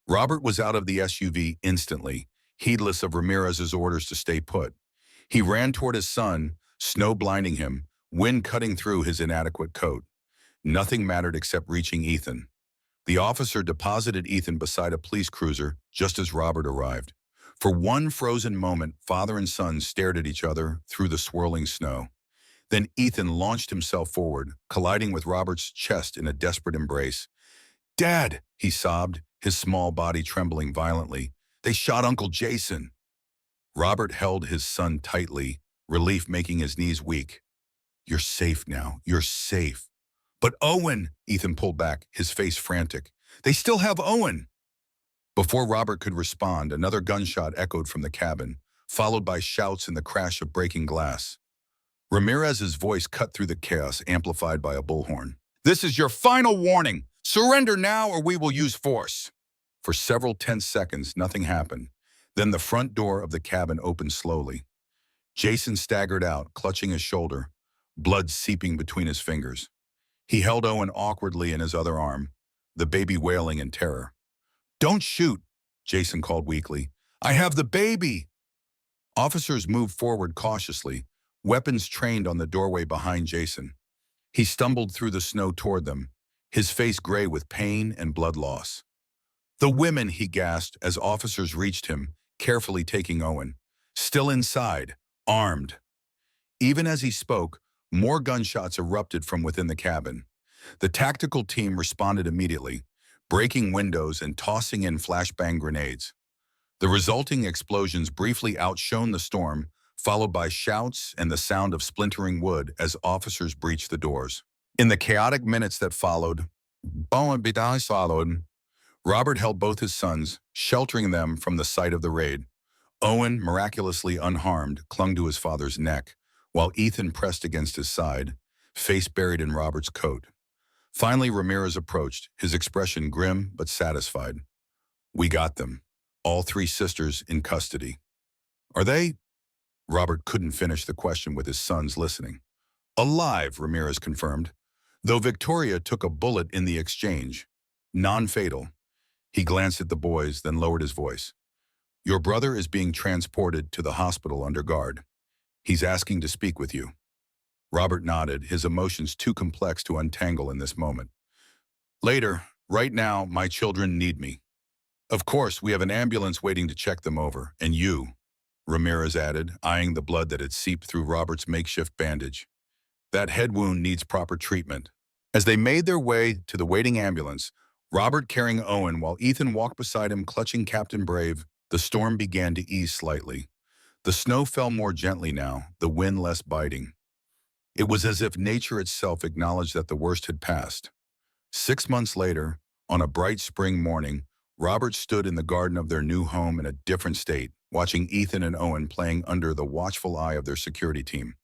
Robert was out of the SUV instantly, heedless of Ramirez's orders to stay put. He ran toward his son, snow blinding him, wind cutting through his inadequate coat. Nothing mattered except reaching Ethan. The officer deposited Ethan beside a police cruiser just as Robert arrived. For one frozen moment, father and son stared at each other through the swirling snow. Then Ethan launched himself forward, colliding with Robert's chest in a desperate embrace. "Dad," he sobbed, his small body trembling violently. "They shot Uncle Jason." Robert held his son tightly, relief making his knees weak. "You're safe now. You're safe." "But Owen," Ethan pulled back, his face frantic. "They still have Owen." Before Robert could respond, another gunshot echoed from the cabin, followed by shouts and the crash of breaking glass. Ramirez's voice cut through the chaos, amplified by a bullhorn. "This is your final warning. Surrender now or we will use force." For several tense seconds, nothing happened. Then the front door of the cabin opened slowly. Jason staggered out, clutching his shoulder, blood seeping between his fingers. He held Owen awkwardly in his other arm, the baby wailing in terror. "Don't shoot," Jason called weakly. "I have the baby." Officers moved forward cautiously, weapons trained on the doorway behind Jason. He stumbled through the snow toward them, his face gray with pain and blood loss. "The women," he gasped as officers reached him, carefully taking Owen. "Still inside, armed." Even as he spoke, more gunshots erupted from within the cabin. The tactical team responded immediately, breaking windows and tossing in flashbang grenades. The resulting explosions briefly outshone the storm, followed by shouts and the sound of splintering wood as officers breached the doors. In the chaotic minutes that followed, Robert held both his sons, sheltering them from the sight of the raid. Owen, miraculously unharmed, clung to his father's neck, while Ethan pressed against his side, face buried in Robert's coat. Finally, Ramirez approached, his expression grim but satisfied. "We got them. All three sisters in custody." "Are they?" Robert couldn't finish the question with his sons listening. "Alive," Ramirez confirmed, though Victoria took a bullet in the exchange. Non-fatal. He glanced at the boys, then lowered his voice. "Your brother is being transported to the hospital under guard. He's asking to speak with you." Robert nodded, his emotions too complex to untangle in this moment. "Later. Right now, my children need me." "Of course, we have an ambulance waiting to check them over, and you." Ramirez added, eyeing the blood that had seeped through Robert's makeshift bandage. That head wound needs proper treatment. As they made their way to the waiting ambulance, Robert carrying Owen while Ethan walked beside him clutching Captain Brave, the storm began to ease slightly. The snow fell more gently now, the wind less biting. It was as if nature itself acknowledged that the worst had passed. 6 months later, on a bright spring morning, Robert stood in the garden of their new home in a different state, watching Ethan and Owen playing under the watchful eye of their security team.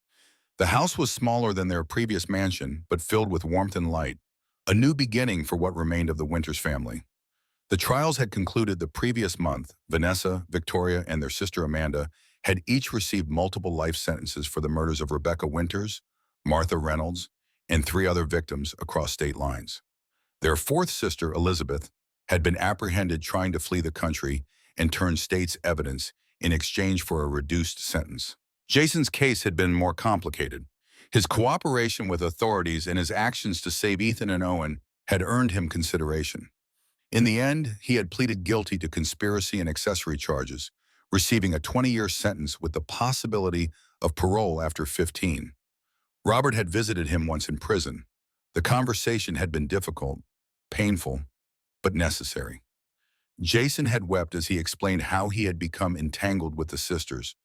The house was smaller than their previous mansion, but filled with warmth and light, a new beginning for what remained of the Winters family. The trials had concluded the previous month. Vanessa, Victoria, and their sister Amanda had each received multiple life sentences for the murders of Rebecca Winters, Martha Reynolds, and 3 other victims across state lines. Their fourth sister, Elizabeth, had been apprehended trying to flee the country and turn state's evidence in exchange for a reduced sentence. Jason's case had been more complicated. His cooperation with authorities and his actions to save Ethan and Owen had earned him consideration. In the end, he had pleaded guilty to conspiracy and accessory charges, receiving a 20-year sentence with the possibility of parole after 15. Robert had visited him once in prison. The conversation had been difficult, painful, but necessary. Jason had wept as he explained how he had become entangled with the sisters,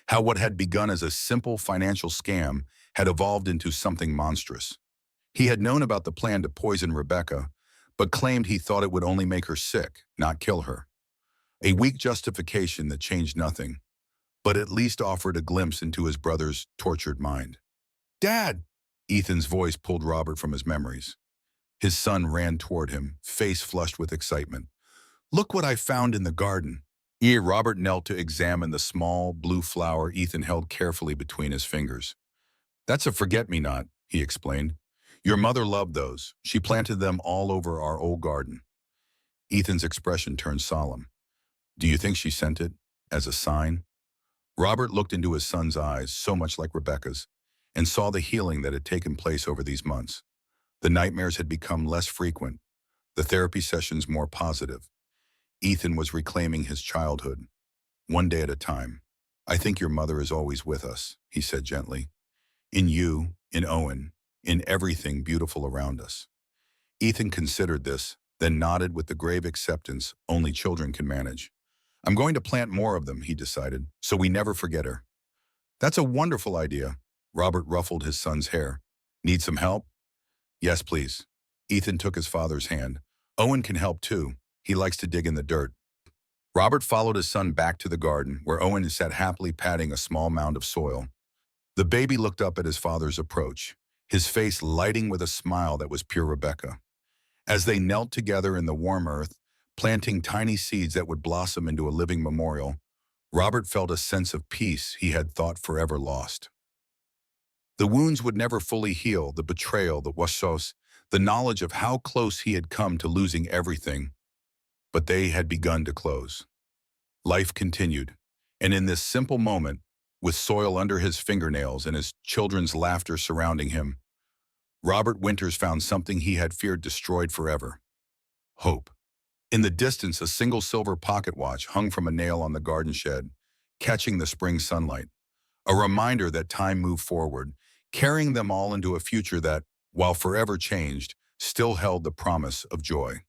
how what had begun as a simple financial scam had evolved into something monstrous. He had known about the plan to poison Rebecca, but claimed he thought it would only make her sick, not kill her. A weak justification that changed nothing, but at least offered a glimpse into his brother's tortured mind. "Dad!" Ethan's voice pulled Robert from his memories. His son ran toward him, face flushed with excitement. "Look what I found in the garden." Robert knelt to examine the small, blue flower Ethan held carefully between his fingers. "That's a forget-me-not," he explained. "Your mother loved those. She planted them all over our old garden." Ethan's expression turned solemn. "Do you think she sent it as a sign?" Robert looked into his son's eyes, so much like Rebecca's, and saw the healing that had taken place over these months. The nightmares had become less frequent, the therapy sessions more positive. Ethan was reclaiming his childhood, one day at a time. "I think your mother is always with us," he said gently. "In you, in Owen, in everything beautiful around us." Ethan considered this, then nodded with the grave acceptance only children can manage. "I'm going to plant more of them," he decided, "so we never forget her." "That's a wonderful idea." Robert ruffled his son's hair. "Need some help?" "Yes, please." Ethan took his father's hand. "Owen can help too. He likes to dig in the dirt." Robert followed his son back to the garden, where Owen sat happily patting a small mound of soil. The baby looked up at his father's approach, his face lighting with a smile that was pure Rebecca. As they knelt together in the warm earth, planting tiny seeds that would blossom into a living memorial, Robert felt a sense of peace he had thought forever lost. The wounds would never fully heal, the betrayal, the washos, the knowledge of how close he had come to losing everything, but they had begun to close. Life continued, and in this simple moment, with soil under his fingernails and his children's laughter surrounding him, Robert Winters found something he had feared destroyed forever: hope. In the distance, a single silver pocket watch hung from a nail on the garden shed, catching the spring sunlight, a reminder that time moved forward, carrying them all into a future that, while forever changed, still held the promise of joy.